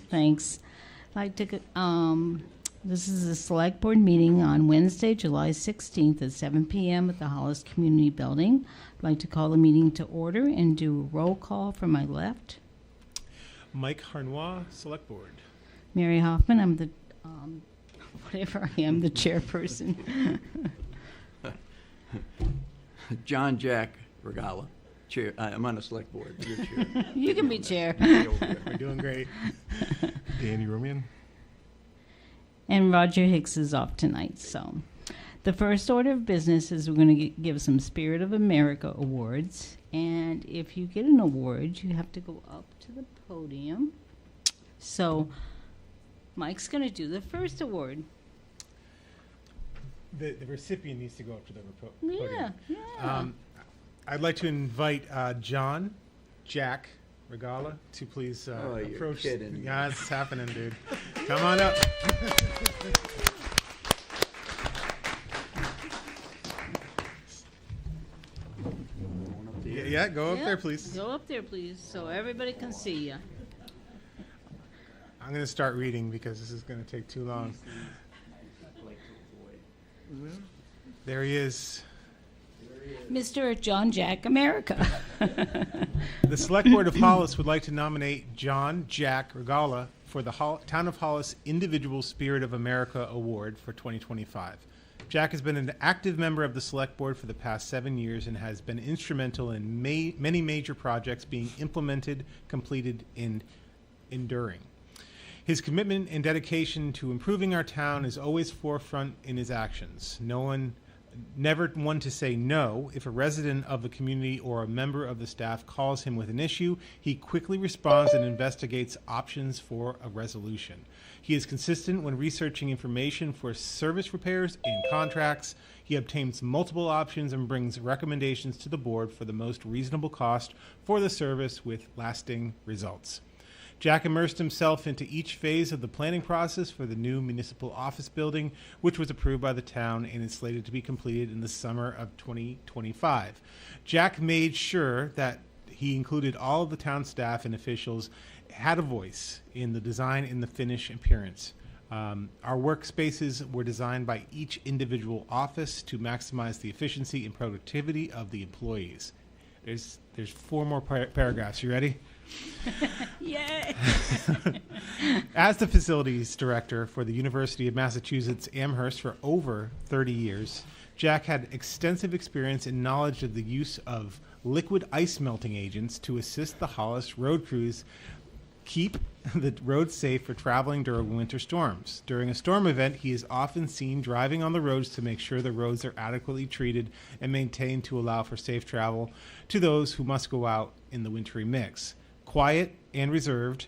Thanks. This is a select board meeting on Wednesday, July 16th at 7 p.m. at the Hollis Community Building. I'd like to call the meeting to order and do a roll call from my left. Mike Harnois, Select Board. Mary Hoffman, I'm the, whatever I am, the chairperson. John Jack Regala, chair. I'm on the select board. You're chair. You can be chair. We're doing great. Danny Romian. And Roger Hicks is off tonight. So the first order of business is we're going to give some Spirit of America awards. And if you get an award, you have to go up to the podium. So Mike's going to do the first award. The recipient needs to go up to the podium. Yeah. I'd like to invite John Jack Regala to please approach. You're kidding. Yeah, it's happening, dude. Come on up. Yeah, go up there, please. Go up there, please, so everybody can see you. I'm going to start reading because this is going to take too long. There he is. Mr. John Jack America. The Select Board of Hollis would like to nominate John Jack Regala for the Town of Hollis Individual Spirit of America Award for 2025. Jack has been an active member of the Select Board for the past 7 years and has been instrumental in many major projects being implemented, completed, and enduring. His commitment and dedication to improving our town is always forefront in his actions. Never one to say no. If a resident of the community or a member of the staff calls him with an issue, he quickly responds and investigates options for a resolution. He is consistent when researching information for service repairs and contracts. He obtains multiple options and brings recommendations to the board for the most reasonable cost for the service with lasting results. Jack immersed himself into each phase of the planning process for the new municipal office building, which was approved by the town and is slated to be completed in the summer of 2025. Jack made sure that he included all of the town staff and officials had a voice in the design and the finish appearance. Our workspaces were designed by each individual office to maximize the efficiency and productivity of the employees. There's 4 more paragraphs. You ready? Yay! As the facilities director for the University of Massachusetts Amherst for over 30 years, Jack had extensive experience and knowledge of the use of liquid ice melting agents to assist the Hollis road crews keep the roads safe for traveling during winter storms. During a storm event, he is often seen driving on the roads to make sure the roads are adequately treated and maintained to allow for safe travel to those who must go out in the wintry mix. Quiet and reserved,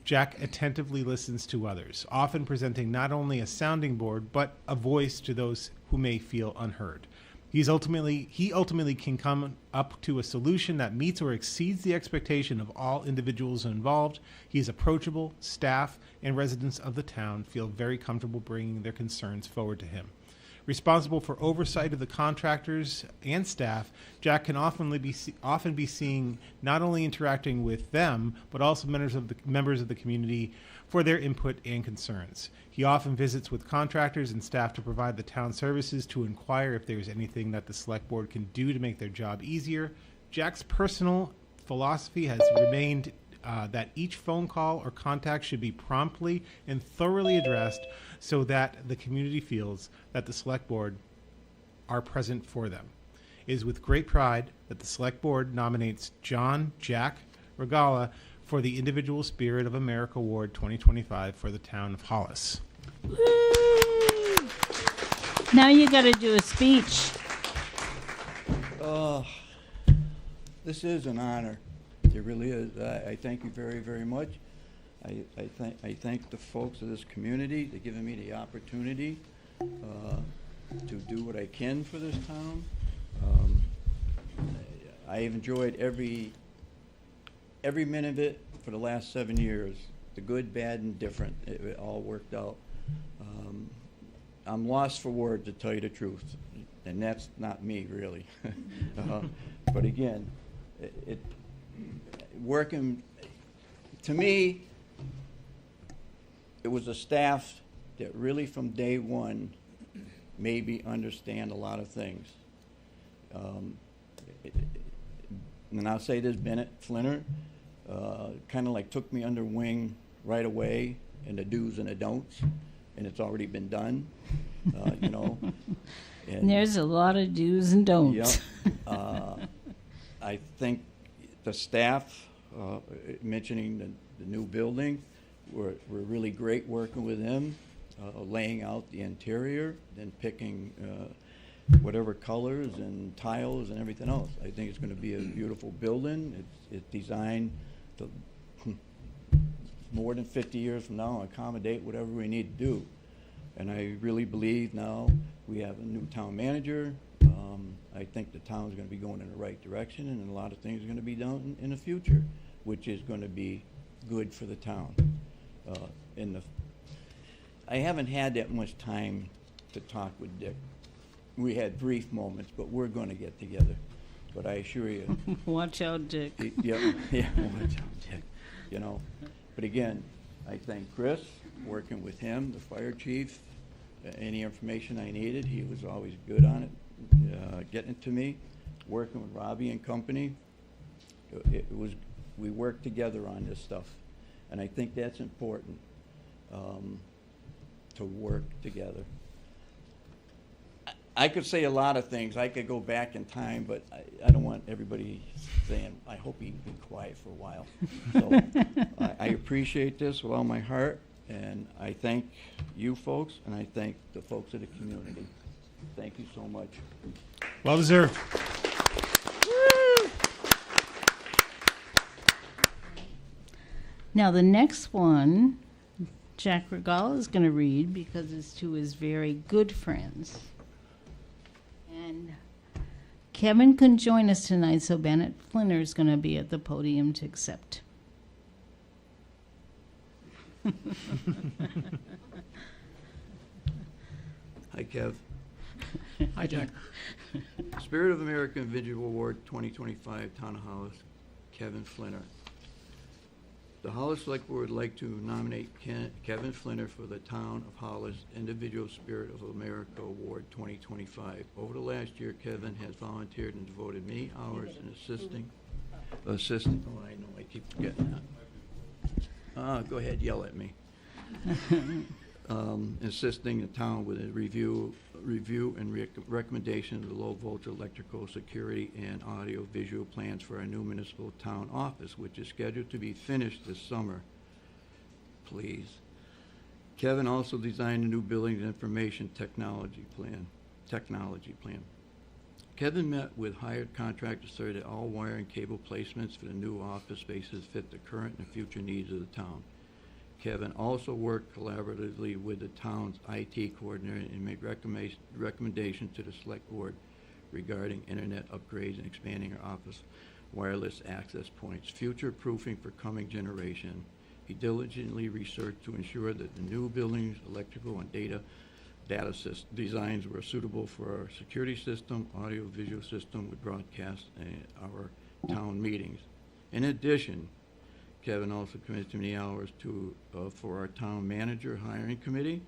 Jack attentively listens to others, often presenting not only a sounding board, but a voice to those who may feel unheard. He ultimately can come up to a solution that meets or exceeds the expectation of all individuals involved. He is approachable. Staff and residents of the town feel very comfortable bringing their concerns forward to him. Responsible for oversight of the contractors and staff, Jack can often be seen not only interacting with them, but also members of the community for their input and concerns. He often visits with contractors and staff to provide the town services to inquire if there is anything that the select board can do to make their job easier. Jack's personal philosophy has remained that each phone call or contact should be promptly and thoroughly addressed so that the community feels that the select board are present for them. It is with great pride that the select board nominates John Jack Regala for the Individual Spirit of America Award 2025 for the town of Hollis. Woo! Now you got to do a speech. This is an honor. It really is. I thank you very, very much. I thank the folks of this community for giving me the opportunity to do what I can for this town. I've enjoyed every minute of it for the last 7 years. The good, bad, and different. It all worked out. I'm lost for words, to tell you the truth, and that's not me really. But again, working, to me, it was a staff that really from day one made me understand a lot of things. And I'll say this, Bennett Flinner kind of like took me under wing right away, and the do's and the don'ts, and it's already been done, you know. And there's a lot of do's and don'ts. Yep. I think the staff, mentioning the new building, were really great working with them, laying out the interior, then picking whatever colors and tiles and everything else. I think it's going to be a beautiful building. It's designed to more than 50 years from now accommodate whatever we need to do. And I really believe now we have a new town manager. I think the town's going to be going in the right direction, and a lot of things are going to be done in the future, which is going to be good for the town. I haven't had that much time to talk with Dick. We had brief moments, but we're going to get together. But I assure you. Watch out, Dick. Yeah, watch out, Dick. You know, but again, I thank Chris, working with him, the fire chief. Any information I needed, he was always good on it, getting it to me. Working with Robbie and company, we worked together on this stuff, and I think that's important, to work together. I could say a lot of things. I could go back in time, but I don't want everybody saying, I hope he can be quiet for a while. So I appreciate this with all my heart, and I thank you folks, and I thank the folks of the community. Thank you so much. Well deserved. Now, the next one, Jack Regala is going to read because it's to his very good friends. And Kevin couldn't join us tonight, so Bennett Flinner is going to be at the podium to accept. Hi, Kev. Hi, Jack. Spirit of America Individual Award 2025, Town of Hollis, Kevin Flinner. The Hollis Select Board would like to nominate Kevin Flinner for the Town of Hollis Individual Spirit of America Award 2025. Over the last year, Kevin has volunteered and devoted many hours in assisting. Oh, I know, I keep forgetting that. Go ahead, yell at me. Assisting the town with a review and recommendation of the low voltage electrical security and audio visual plans for our new municipal town office, which is scheduled to be finished this summer. Please. Kevin also designed a new building and information technology plan. Kevin met with hired contractors so that all wire and cable placements for the new office spaces fit the current and future needs of the town. Kevin also worked collaboratively with the town's IT coordinator and made recommendations to the select board regarding internet upgrades and expanding our office wireless access points, future-proofing for coming generation. He diligently researched to ensure that the new building's electrical and data designs were suitable for our security system, audio-visual system with broadcast our town meetings. In addition, Kevin also committed to many hours for our town manager hiring committee.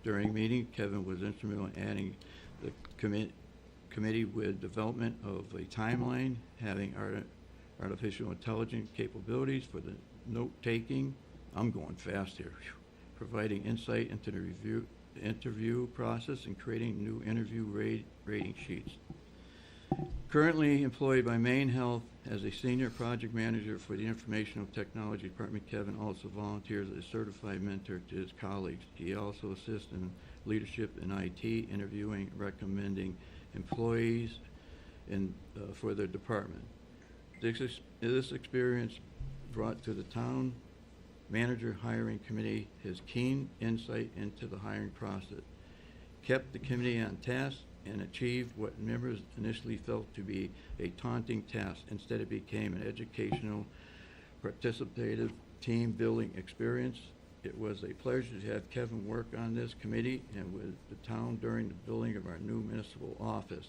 During meeting, Kevin was instrumental in adding the committee with development of a timeline, having artificial intelligence capabilities for the note-taking. I'm going fast here. Providing insight into the interview process and creating new interview rating sheets. Currently employed by Maine Health as a senior project manager for the Informational Technology Department, Kevin also volunteers as a certified mentor to his colleagues. He also assists in leadership in IT, interviewing, recommending employees for their department. This experience brought to the town manager hiring committee his keen insight into the hiring process, kept the committee on task, and achieved what members initially felt to be a taunting task. Instead, it became an educational, participative, team-building experience. It was a pleasure to have Kevin work on this committee and with the town during the building of our new municipal office.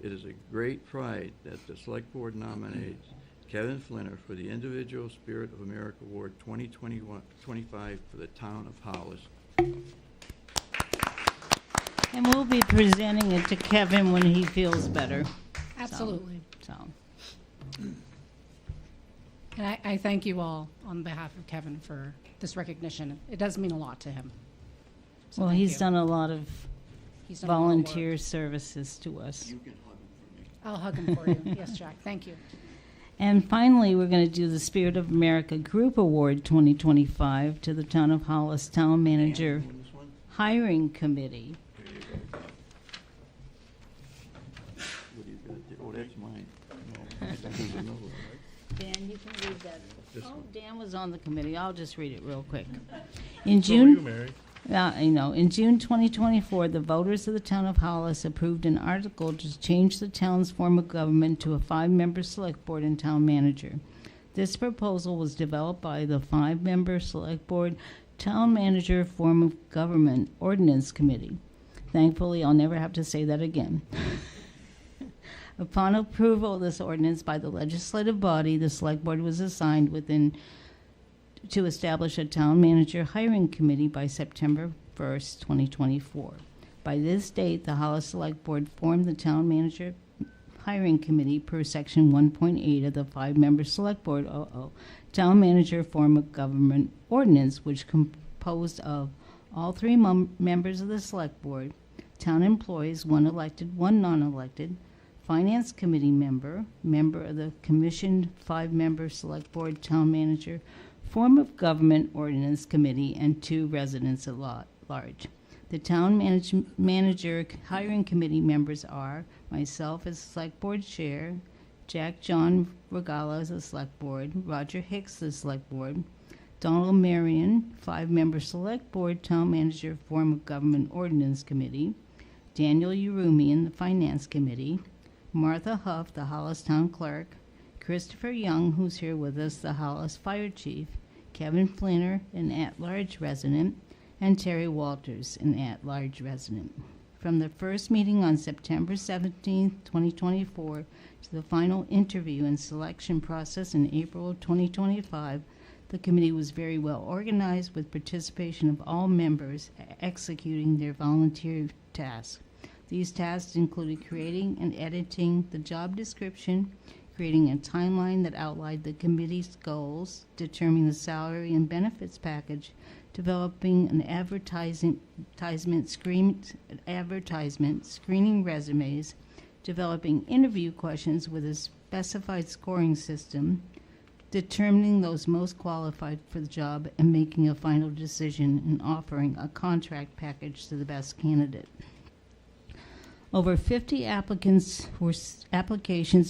It is a great pride that the Select Board nominates Kevin Flinner for the Individual Spirit of America Award 2021-25 for the town of Hollis. And we'll be presenting it to Kevin when he feels better. Absolutely. So, And I thank you all on behalf of Kevin for this recognition. It does mean a lot to him. So well, thank he's you. done a lot of He's done a lot of work. volunteer services to us. You can hug him for me. I'll hug him for you. Yes, Jack. Thank you. And finally, we're going to do the Spirit of America Group Award 2025 to the Town of Hollis Town Manager Doing this one? Hiring Committee. Here you go. What do you got there? Oh, that's mine. No, I think there's another one, right? Dan, you can read that. This Oh, one. Dan was on the committee. I'll just read it real quick. In June, in June 2024, the voters of the town of Hollis approved an article to change the town's form of government to a 5-member select board and town manager. This proposal was developed by the 5-member select board town manager form of government ordinance committee. Thankfully, I'll never have to say that again. Upon approval of this ordinance by the legislative body, the select board was assigned to establish a town manager hiring committee by September 1st, 2024. By this date, the Hollis Select Board formed the town manager hiring committee per section 1.8 of the 5-member select board town manager form of government ordinance, which composed of all 3 members of the select board, town employees, 1 elected, 1 non-elected, finance committee member of the commissioned 5-member select board town manager form of government ordinance committee, and 2 residents at large. The town manager hiring committee members are myself as select board chair, Jack John Regala as the select board, Roger Hicks as select board, Donald Marion, 5-member select board town manager form of government ordinance committee, Daniel Urumian, the finance committee, Martha Huff, the Hollis town clerk, Christopher Young, who's here with us, the Hollis fire chief, Kevin Flinner, an at-large resident, and Terry Walters, an at-large resident. From the first meeting on September 17, 2024, to the final interview and selection process in April of 2025, the committee was very well organized with participation of all members executing their volunteer tasks. These tasks included creating and editing the job description, creating a timeline that outlined the committee's goals, determining the salary and benefits package, developing an advertisement, screening resumes, developing interview questions with a specified scoring system, determining those most qualified for the job, and making a final decision and offering a contract package to the best candidate. Over 50 applications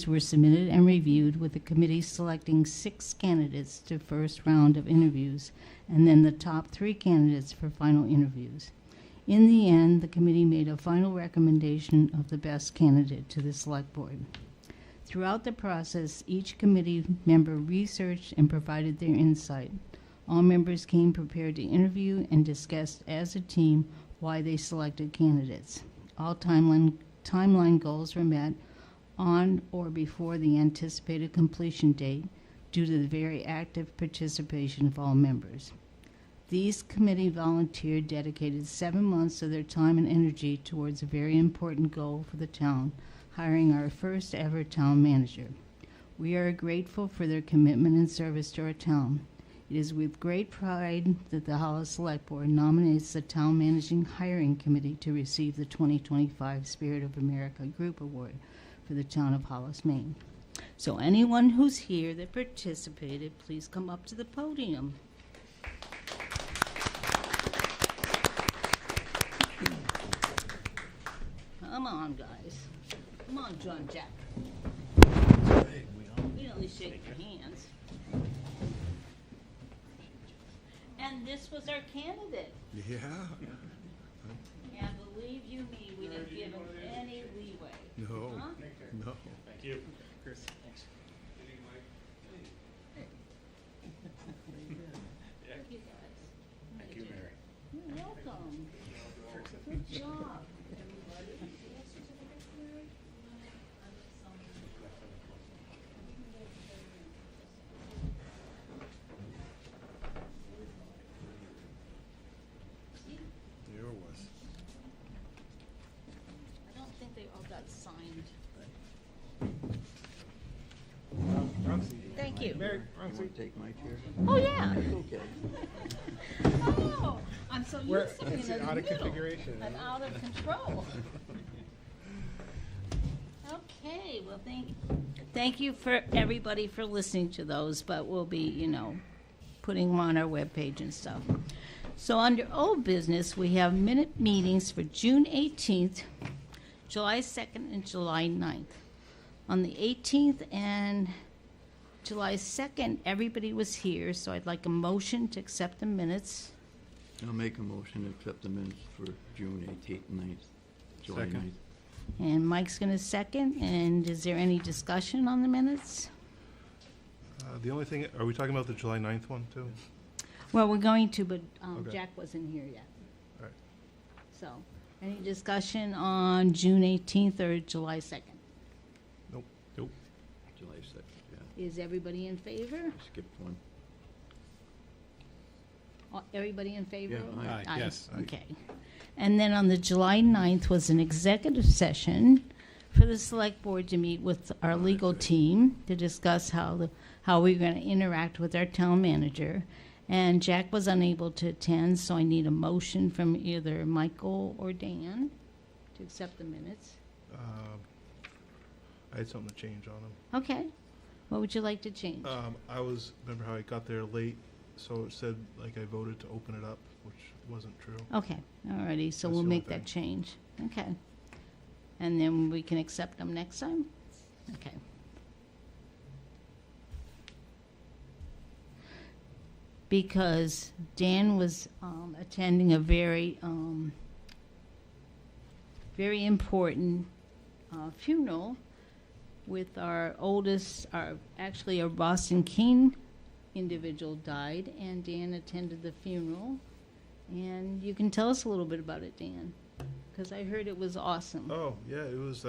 were submitted and reviewed, with the committee selecting 6 candidates to first round of interviews, and then the top 3 candidates for final interviews. In the end, the committee made a final recommendation of the best candidate to the select board. Throughout the process, each committee member researched and provided their insight. All members came prepared to interview and discussed as a team why they selected candidates. All timeline goals were met on or before the anticipated completion date due to the very active participation of all members. These committee volunteers dedicated 7 months of their time and energy towards a very important goal for the town, hiring our first ever town manager. We are grateful for their commitment and service to our town. It is with great pride that the Hollis Select Board nominates the Town Managing Hiring Committee to receive the 2025 Spirit of America Group Award for the town of Hollis, Maine. So anyone who's here that participated, please come up to the podium. Come on, guys. Come on, John Jack. We can at least shake your hands. And this was our candidate. Yeah. And believe you me, we didn't give him any leeway. No. Huh? No. Thank you. Chris, thanks. Thank you, guys. Thank you, Mary. You're welcome. Good job, everybody. you. Mary, You want to take my chair? Oh, yeah. It's okay. Oh, I'm so We're- used to being it's in the out of middle. configuration. I'm out of control. Okay, well, thank you for everybody for listening to those, but we'll be, putting them on our webpage and stuff. So under old business, we have minute meetings for June 18th, July 2nd, and July 9th. On the 18th and July 2nd, everybody was here, so I'd like a motion to accept the minutes. I'll make a motion to accept the minutes for June 18th and 9th, July Second. 9th. And Mike's going to second, and is there any discussion on the minutes? The only thing, are we talking about the July 9th one, too? Well, we're going to, but Okay. Jack wasn't here yet. All right. So, any discussion on June 18th or July 2nd? Nope. July 2nd, yeah. Is everybody in favor? Skipped one. Everybody in favor? Yeah, aye. Yes. Aye. Okay. And then on the July 9th was an executive session for the select board to meet with our legal team to discuss how we're going to interact with our town manager. And Jack was unable to attend, so I need a motion from either Michael or Dan to accept the minutes. I had something to change on them. Okay. What would you like to change? Remember how I got there late, so it said, like, I voted to open it up, which wasn't true. Okay, alrighty, so That's we'll the make only that change. Okay. And then we can accept them next time? Okay. Because Dan was attending a very important funeral with our oldest, actually a Boston Keene individual died, and Dan attended the funeral. And you can tell us a little bit about it, Dan, because I heard it was awesome. Oh, yeah, it was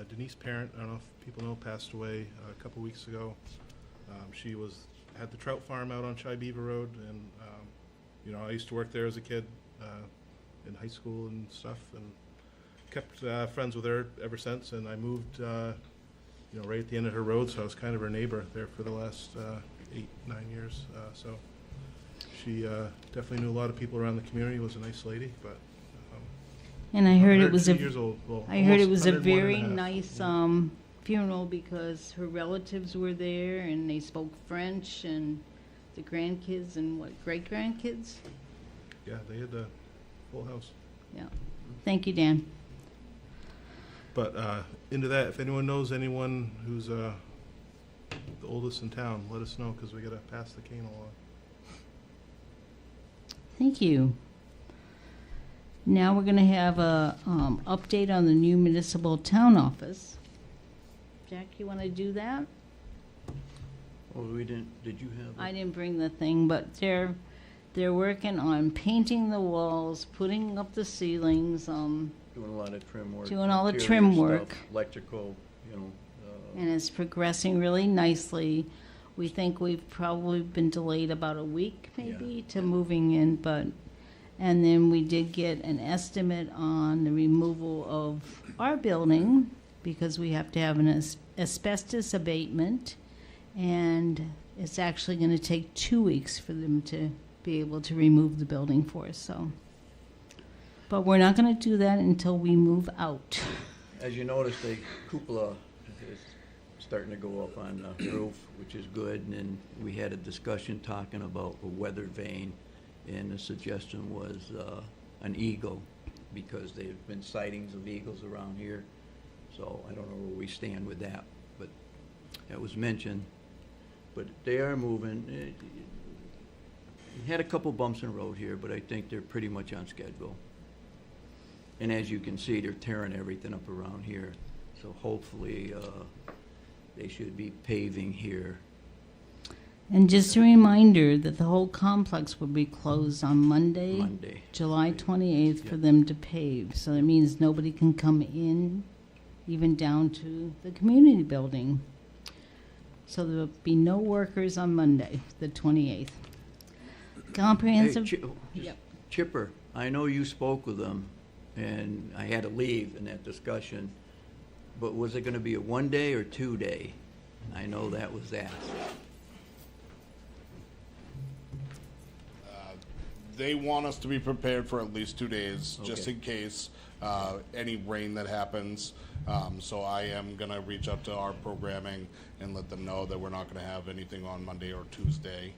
Denise Parent, I don't know if people know, passed away a couple weeks ago. She had the trout farm out on Chi Beaver Road, and, I used to work there as a kid in high school and stuff, and kept friends with her ever since, and I moved, right at the end of her road, so I was kind of her neighbor there for the last 8-9 years. So she definitely knew a lot of people around the community, was a nice lady, but And I heard it was 102 years old. Well, I heard it almost was a 101 very and a half. nice funeral because her relatives were there and they spoke French, and the grandkids and great grandkids. Yeah, they had a full house. Yeah. Thank you, Dan. But into that, if anyone knows anyone who's the oldest in town, let us know, because we got to pass the cane along. Thank you. Now we're going to have a update on the new municipal town office. Jack, you want to do that? Oh, did you have? I didn't bring the thing, but they're working on painting the walls, putting up the ceilings, Doing a lot of trim work. Doing all the interior trim stuff, work. Electrical, and it's progressing really nicely. We think we've probably been delayed about a week, maybe, to moving in, and then we did get an estimate on the removal of our building, because we have to have an asbestos abatement, and it's actually going to take 2 weeks for them to be able to remove the building for us, so. But we're not going to do that until we move out. As you notice, the cupola is starting to go up on the roof, which is good, and then we had a discussion talking about a weather vane, and the suggestion was an eagle, because there have been sightings of eagles around here, so I don't know where we stand with that, but that was mentioned. But they are moving. Had a couple bumps in the road here, but I think they're pretty much on schedule. And as you can see, they're tearing everything up around here. So hopefully, they should be paving here. And just a reminder that the whole complex will be closed on Monday, Monday. July 28th, for Yep. them to pave. So that means nobody can come in, even down to the community building. So there'll be no workers on Monday, the 28th. Comprehensive. Hey, Yep. Chipper, I know you spoke with them, and I had to leave in that discussion, but was it gonna be a 1-day or 2-day? I know that was asked. They want us to be prepared for at least 2 days, just Okay. in case any rain that happens. So I am going to reach out to our programming and let them know that we're not going to have anything on Monday or Tuesday.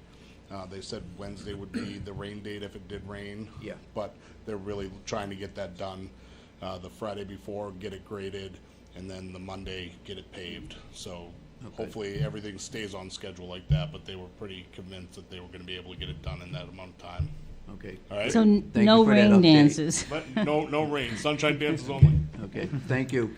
They said Wednesday would be the rain date if it did rain. Yeah. But they're really trying to get that done the Friday before, get it graded, and then the Monday get it paved. So hopefully everything stays on schedule like that, but they were pretty convinced that they were going to be able to get it done in that amount of time. Okay. All right? So Thank you no for that rain update. dances. But no rain. Sunshine dances only. Okay, thank you.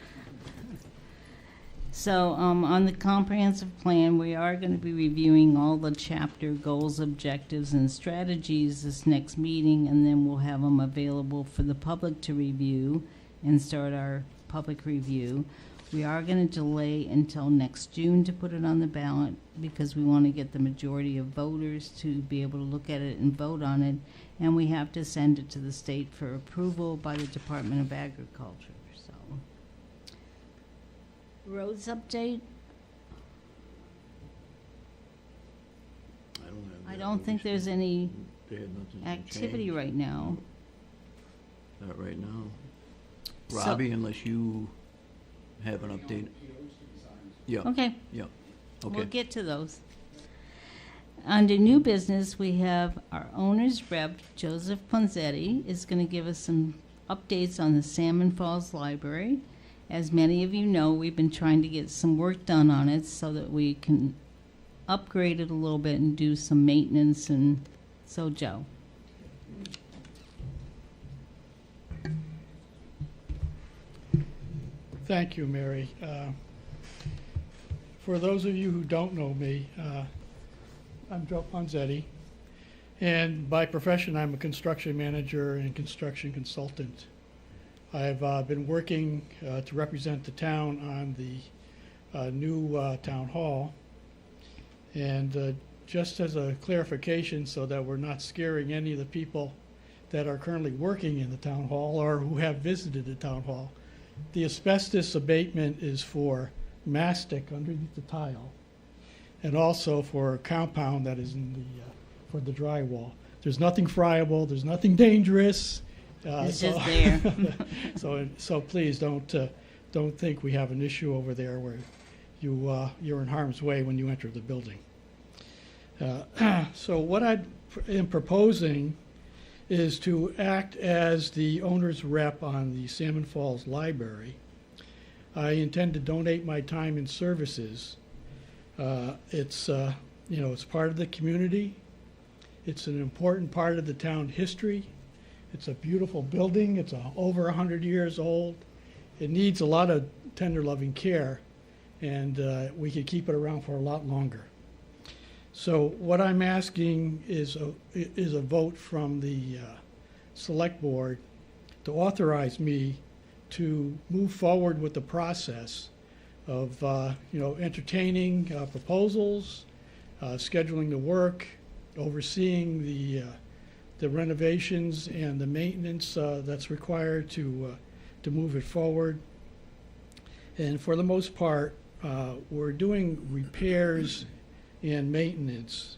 So on the comprehensive plan, we are going to be reviewing all the chapter goals, objectives, and strategies this next meeting, and then we'll have them available for the public to review and start our public review. We are going to delay until next June to put it on the ballot because we want to get the majority of voters to be able to look at it and vote on it, and we have to send it to the state for approval by the Department of Agriculture. So, roads update. I don't think there's any They had nothing to activity change. right now. Not right now. So- Robbie, unless you have an update. Yeah, Okay. yeah, We'll okay. get to those. Under new business, we have our owner's rep, Joseph Ponzetti, is going to give us some updates on the Salmon Falls Library. As many of you know, we've been trying to get some work done on it so that we can upgrade it a little bit and do some maintenance. And so, Joe. Thank you, Mary. For those of you who don't know me, I'm Joe Ponzetti, and by profession, I'm a construction manager and construction consultant. I've been working to represent the town on the new town hall, and just as a clarification so that we're not scaring any of the people that are currently working in the town hall or who have visited the town hall, the asbestos abatement is for mastic underneath the tile, and also for compound that is in the for the drywall. There's nothing friable. There's nothing dangerous. It's just there. So please don't think we have an issue over there where you're in harm's way when you enter the building. So what I am proposing is to act as the owner's rep on the Salmon Falls Library. I intend to donate my time and services. It's it's part of the community. It's an important part of the town history. It's a beautiful building. It's over 100 years old. It needs a lot of tender loving care, and we could keep it around for a lot longer. So what I'm asking is a vote from the select board to authorize me to move forward with the process of entertaining proposals, scheduling the work, overseeing the renovations and the maintenance that's required to move it forward. And for the most part, we're doing repairs and maintenance.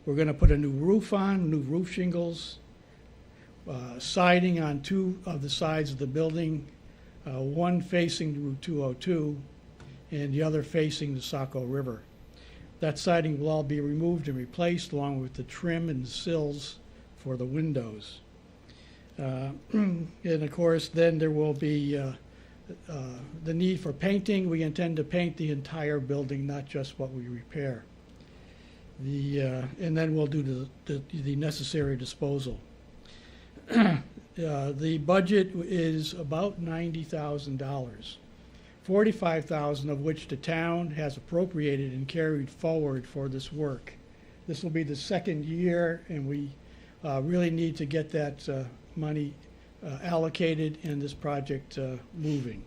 We're going to put a new roof on, new roof shingles, siding on 2 of the sides of the building, one facing Route 202 and the other facing the Saco River. That siding will all be removed and replaced along with the trim and the sills for the windows. And of course, then there will be the need for painting. We intend to paint the entire building, not just what we repair. And then we'll do the necessary disposal. The budget is about $90,000, $45,000 of which the town has appropriated and carried forward for this work. This will be the second year, and we really need to get that money allocated and this project moving.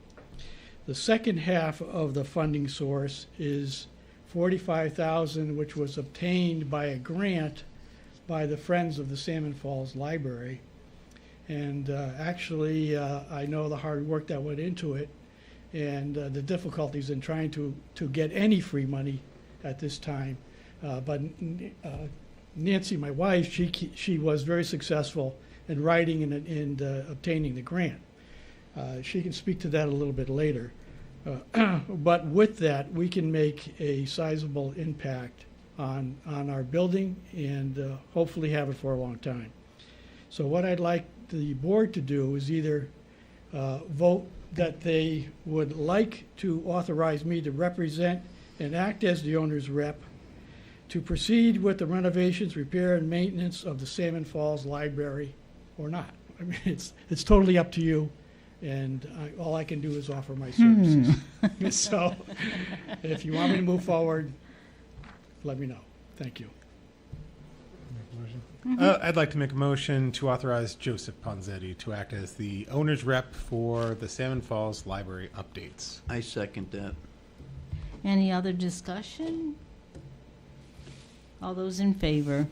The second half of the funding source is $45,000, which was obtained by a grant by the Friends of the Salmon Falls Library. And actually, I know the hard work that went into it and the difficulties in trying to get any free money at this time. But Nancy, my wife, she was very successful in writing and obtaining the grant. She can speak to that a little bit later. But with that, we can make a sizable impact on our building and hopefully have it for a long time. So what I'd like the board to do is either vote that they would like to authorize me to represent and act as the owner's rep to proceed with the renovations, repair, and maintenance of the Salmon Falls Library or not. I mean, it's totally up to you, and all I can do is offer my services. So if you want me to move forward, let me know. Thank you. I'd like to make a motion to authorize Joseph Ponzetti to act as the owner's rep for the Salmon Falls Library updates. I second that. Any other discussion? All those in favor?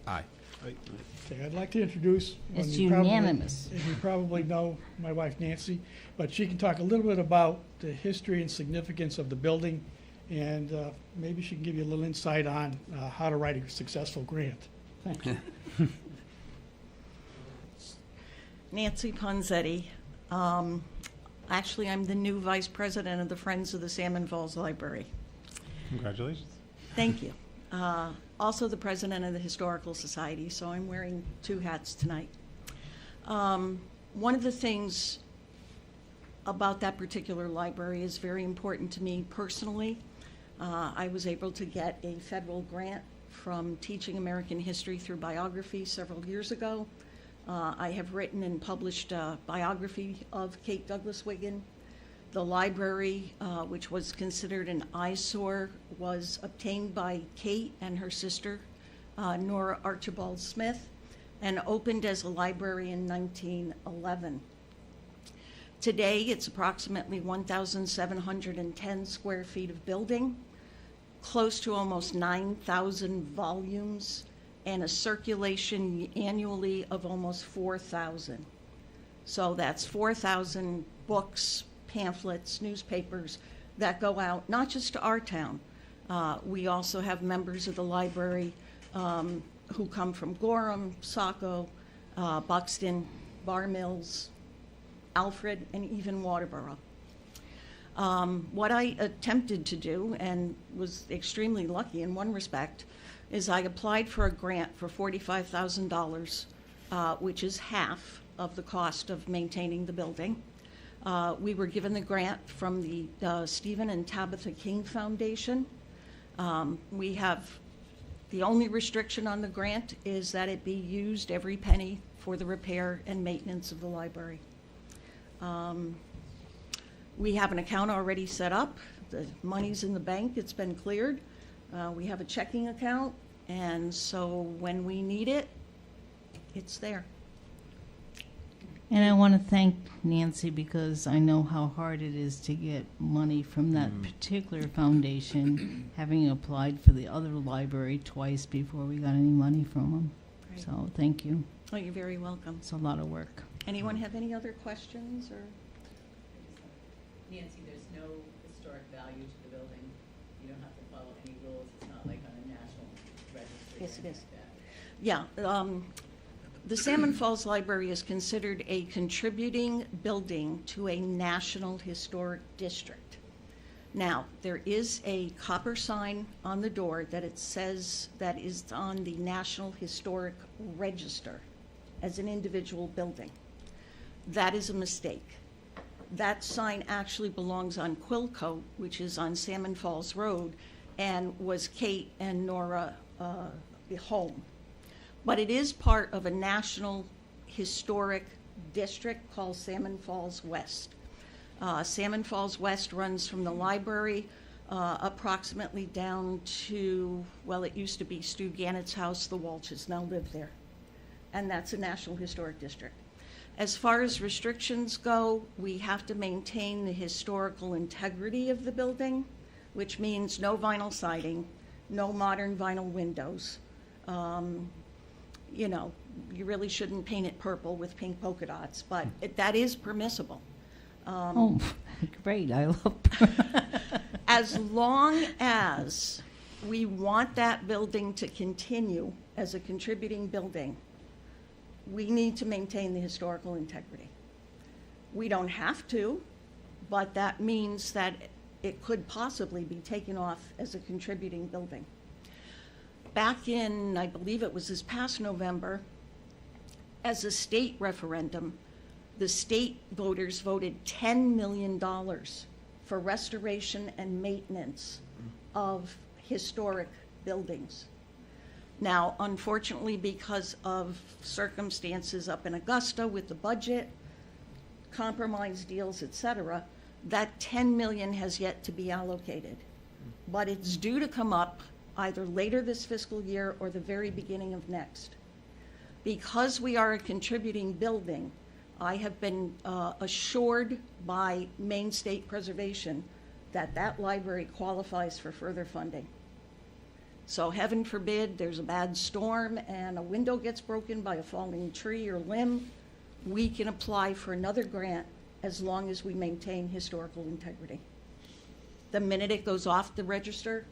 Aye. Okay, I'd like to introduce. It's you probably- unanimous. and you probably know my wife Nancy, but she can talk a little bit about the history and significance of the building, and maybe she can give you a little insight on how to write a successful grant. Thank you. Nancy Ponzetti. Actually, I'm the new vice president of the Friends of the Salmon Falls Library. Congratulations. Thank you. Also the president of the Historical Society, so I'm wearing two hats tonight. One of the things about that particular library is very important to me personally. I was able to get a federal grant from Teaching American History through Biography several years ago. I have written and published a biography of Kate Douglas Wiggin. The library, which was considered an eyesore, was obtained by Kate and her sister, Nora Archibald Smith, and opened as a library in 1911. Today, it's approximately 1,710 square feet of building, close to almost 9,000 volumes, and a circulation annually of almost 4,000. So that's 4,000 books, pamphlets, newspapers that go out, not just to our town. We also have members of the library who come from Gorham, Saco, Buxton, Bar Mills, Alfred, and even Waterboro. What I attempted to do, and was extremely lucky in one respect, is I applied for a grant for $45,000, which is half of the cost of maintaining the building. We were given the grant from the Stephen and Tabitha King Foundation. We have, the only restriction on the grant is that it be used every penny for the repair and maintenance of the library. We have an account already set up. The money's in the bank, it's been cleared. We have a checking account, and so when we need it, it's there. And I want to thank Nancy because I know how hard it is to get money from that particular foundation, having applied for the other library twice before we got any money from them. Right. So thank you. Oh, you're very welcome. It's a lot of work. Anyone have any other questions or? Nancy, there's no historic value to the building. You don't have to follow any rules. It's not like on a national registry. Yes, it is. Like that. Yeah, the Salmon Falls Library is considered a contributing building to a National Historic District. Now, there is a copper sign on the door that it says that is on the National Historic Register as an individual building. That is a mistake. That sign actually belongs on Quillcote, which is on Salmon Falls Road, and was Kate and Nora home. But it is part of a national historic district called Salmon Falls West. Salmon Falls West runs from the library approximately down to, well, it used to be Stu Gannett's house. The Walshes now live there. And that's a National Historic District. As far as restrictions go, we have to maintain the historical integrity of the building, which means no vinyl siding, no modern vinyl windows. You know, you really shouldn't paint it purple with pink polka dots, but that is permissible. Oh, great. I love As long as we want that building to continue as a contributing building, we need to maintain the historical integrity. We don't have to, but that means that it could possibly be taken off as a contributing building. Back in, I believe it was this past November, as a state referendum, the state voters voted $10 million for restoration and maintenance of historic buildings. Now, unfortunately, because of circumstances up in Augusta with the budget, compromise deals, et cetera, that 10 million has yet to be allocated. But it's due to come up either later this fiscal year or the very beginning of next. Because we are a contributing building, I have been assured by Maine State Preservation that that library qualifies for further funding. So heaven forbid there's a bad storm and a window gets broken by a falling tree or limb, we can apply for another grant as long as we maintain historical integrity. The minute it goes off the register,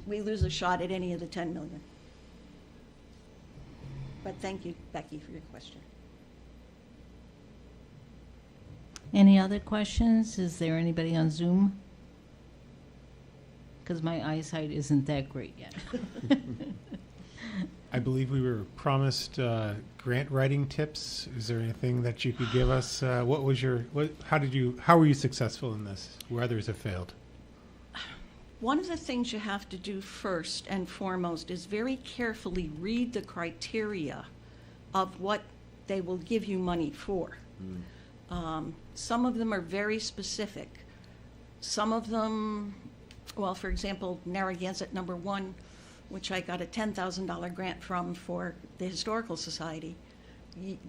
we lose a shot at any of the 10 million. But thank you, Becky, for your question. Any other questions? Is there anybody on Zoom? Because my eyesight isn't that great yet. I believe we were promised grant writing tips. Is there anything that you could give us? How were you successful in this, where others have failed? One of the things you have to do first and foremost is very carefully read the criteria of what they will give you money for. Some of them are very specific. Some of them, well, for example, Narragansett number 1, which I got a $10,000 grant from for the Historical Society,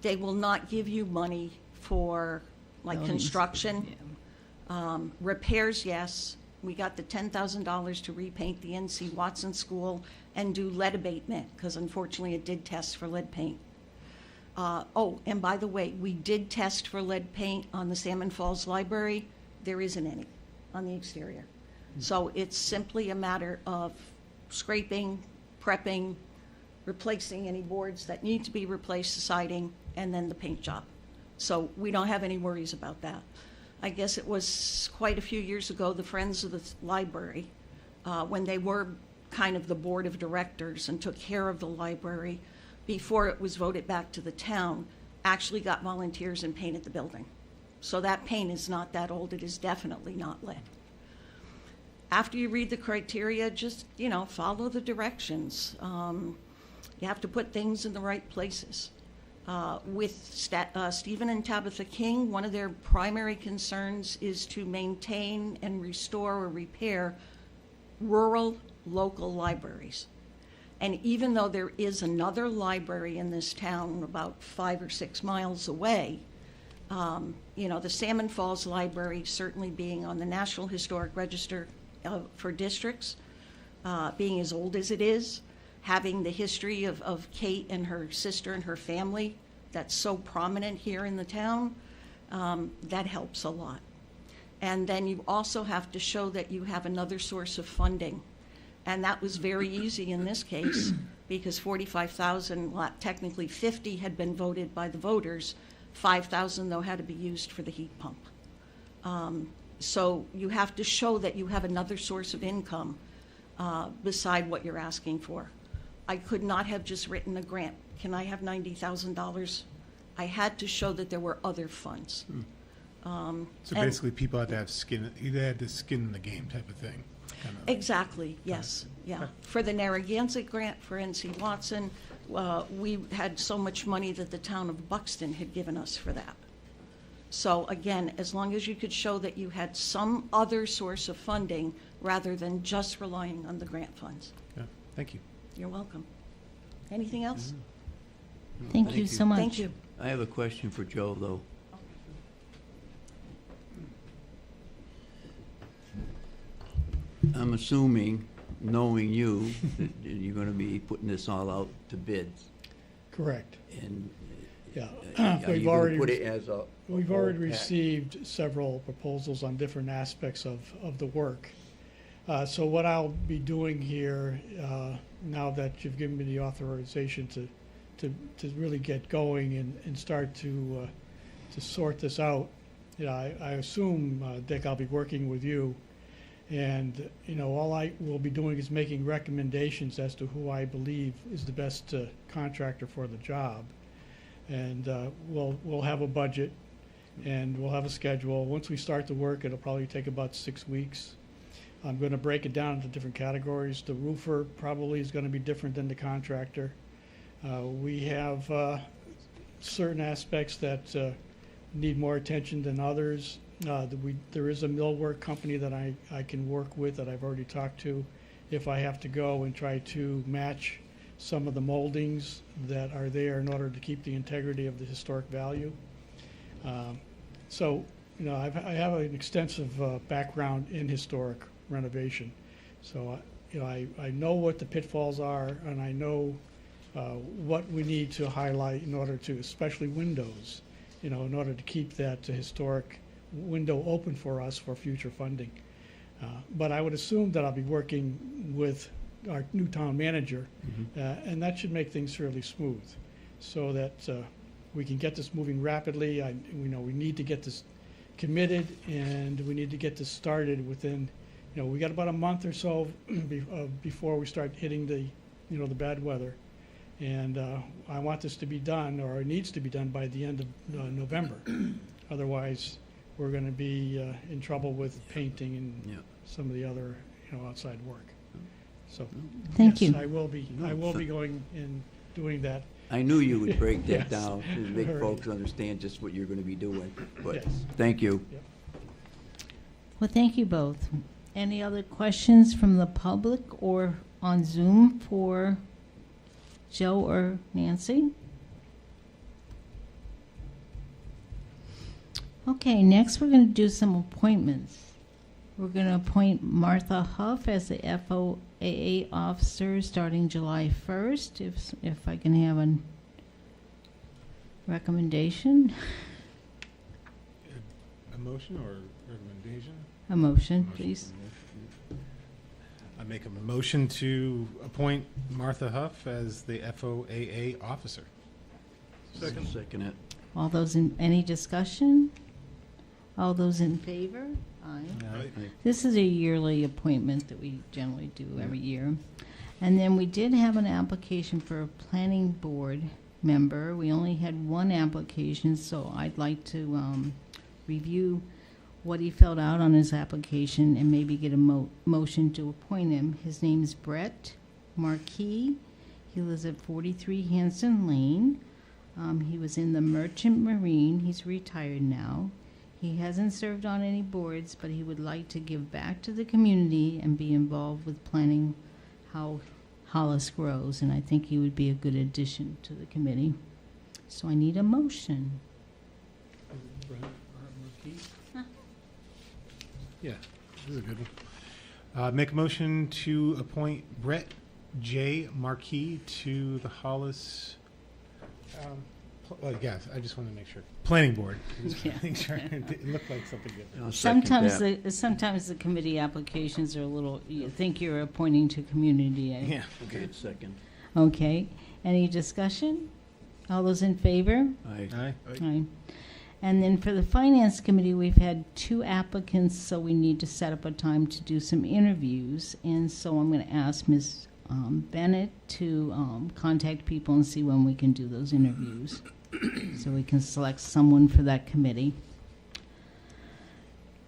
they will not give you money for like Buildings. construction. Repairs, yes. We got the $10,000 to repaint the N.C. Watson School and do lead abatement, because unfortunately it did test for lead paint. Oh, and by the way, we did test for lead paint on the Salmon Falls Library. There isn't any on the exterior. So it's simply a matter of scraping, prepping, replacing any boards that need to be replaced, the siding, and then the paint job. So we don't have any worries about that. I guess it was quite a few years ago, the Friends of the Library, when they were kind of the board of directors and took care of the library before it was voted back to the town, actually got volunteers and painted the building. So that paint is not that old. It is definitely not lead. After you read the criteria, just, follow the directions. You have to put things in the right places. With Stephen and Tabitha King, one of their primary concerns is to maintain and restore or repair rural local libraries. And even though there is another library in this town about 5 or 6 miles away, the Salmon Falls Library certainly being on the National Historic Register for districts, being as old as it is, having the history of Kate and her sister and her family that's so prominent here in the town, that helps a lot. And then you also have to show that you have another source of funding. And that was very easy in this case because 45,000, well, technically 50 had been voted by the voters. 5,000 though had to be used for the heat pump. So you have to show that you have another source of income beside what you're asking for. I could not have just written a grant. Can I have $90,000? I had to show that there were other funds. So basically, people had to have skin. They had the skin in the game type of thing. Exactly. Yes. Yeah. For the Narragansett grant for N.C. Watson, we had so much money that the town of Buxton had given us for that. So again, as long as you could show that you had some other source of funding rather than just relying on the grant funds. Yeah. Thank you. You're welcome. Anything else? Thank you so much. Thank you. I have a question for Joe, though. I'm assuming, knowing you, that you're going to be putting this all out to bids. Correct. And Yeah. are you going to put it as a We've whole already pack? received several proposals on different aspects of the work. So what I'll be doing here, now that you've given me the authorization to really get going and start to sort this out, I assume, Dick, I'll be working with you. And, all I will be doing is making recommendations as to who I believe is the best contractor for the job. And we'll have a budget and we'll have a schedule. Once we start the work, it'll probably take about 6 weeks. I'm going to break it down into different categories. The roofer probably is going to be different than the contractor. We have certain aspects that need more attention than others. There is a millwork company that I can work with that I've already talked to if I have to go and try to match some of the moldings that are there in order to keep the integrity of the historic value. So, I have an extensive background in historic renovation. So, I know what the pitfalls are, and I know what we need to highlight in order to, especially windows, in order to keep that historic window open for us for future funding. But I would assume that I'll be working with our new town manager, and that should make things fairly smooth, so that we can get this moving rapidly. We need to get this committed, and we need to get this started within, we got about a month or so before we start hitting the bad weather. And I want this to be done, or it needs to be done by the end of November. Otherwise, we're going to be in trouble with painting and some of the other, outside work. So, Thank yes, you. I will be going and doing that. I knew you would break that Yes. down to make All right. folks understand just what you're going to be doing. But Yes. thank you. Well, thank you both. Any other questions from the public or on Zoom for Joe or Nancy? Okay, next we're going to do some appointments. We're going to appoint Martha Huff as the FOAA officer starting July 1st, if I can have a recommendation. A motion or recommendation? A motion, please. I make a motion to appoint Martha Huff as the FOAA officer. Second it. All those in, any discussion? All those in favor? Aye. This is a yearly appointment that we generally do every year. And then we did have an application for a planning board member. We only had one application, so I'd like to review what he filled out on his application and maybe get a motion to appoint him. His name's Brett Marquis. He lives at 43 Hanson Lane. He was in the Merchant Marine. He's retired now. He hasn't served on any boards, but he would like to give back to the community and be involved with planning how Hollis grows, and I think he would be a good addition to the committee. So I need a motion. Yeah, this is a good one. Make a motion to appoint Brett J. Marquis to the Hollis, yes, I just want to make sure. Planning board. Just Yeah. make sure it looked like something different. I'll second that. Sometimes the committee applications are a little, you think you're appointing to community. Yeah. Okay, second. Okay, any discussion? All those in favor? Aye. Aye. Aye. And then for the Finance Committee, we've had 2 applicants, so we need to set up a time to do some interviews. And so I'm going to ask Ms. Bennett to contact people and see when we can do those interviews, so we can select someone for that committee.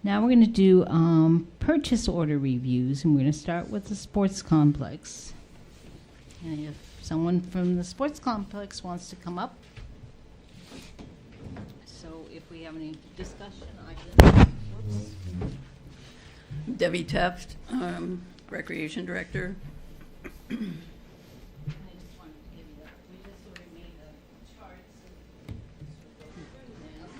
Now we're going to do purchase order reviews, and we're going to start with the sports complex. And if someone from the sports complex wants to come up. So if we have any discussion, I can, whoops. Debbie Teft, Recreation Director. I just wanted to give you that. We just sort of made the charts and sort of go through them.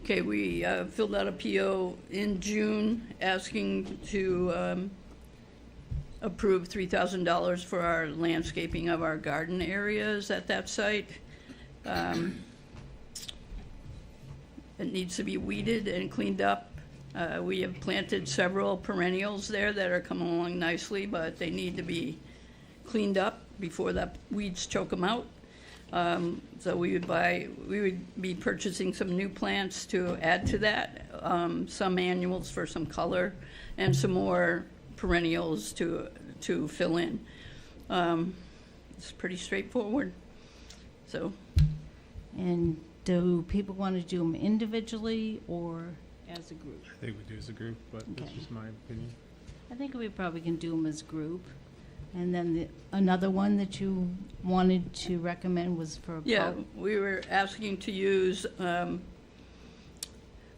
Okay, we filled out a PO in June asking to approve $3,000 for our landscaping of our garden areas at that site. It needs to be weeded and cleaned up. We have planted several perennials there that are coming along nicely, but they need to be cleaned up before the weeds choke them out. So we would be purchasing some new plants to add to that, some annuals for some color, and some more perennials to fill in. It's pretty straightforward. So. And do people want to do them individually or as a group? I think we do as a group, but that's Okay. just my opinion. I think we probably can do them as a group. And then another one that you wanted to recommend was for Yeah, we were asking to use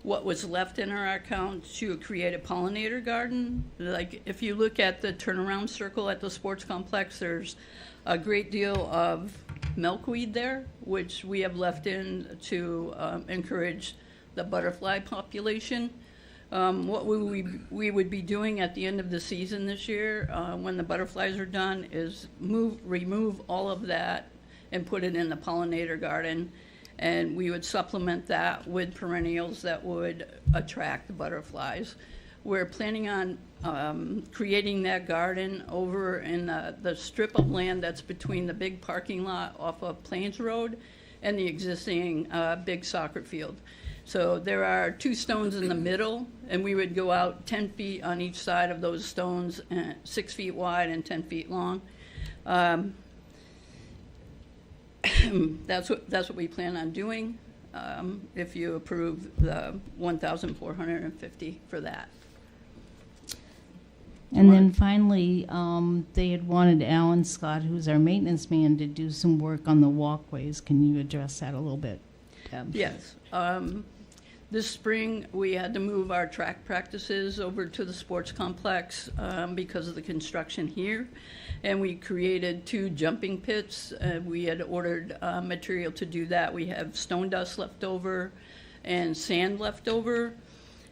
what was left in our account to create a pollinator garden. Like, if you look at the turnaround circle at the sports complex, there's a great deal of milkweed there, which we have left in to encourage the butterfly population. What we would be doing at the end of the season this year, when the butterflies are done, is remove all of that and put it in the pollinator garden. And we would supplement that with perennials that would attract the butterflies. We're planning on creating that garden over in the strip of land that's between the big parking lot off of Plains Road and the existing big soccer field. So there are 2 stones in the middle, and we would go out 10 feet on each side of those stones, 6 feet wide and 10 feet long. That's what we plan on doing, if you approve the $1,450 for that. And then finally, they had wanted Alan Scott, who's our maintenance man, to do some work on the walkways. Can you address that a little bit, Deb? Yes. This spring, we had to move our track practices over to the sports complex because of the construction here. And we created 2 jumping pits. We had ordered material to do that. We have stone dust left over and sand left over.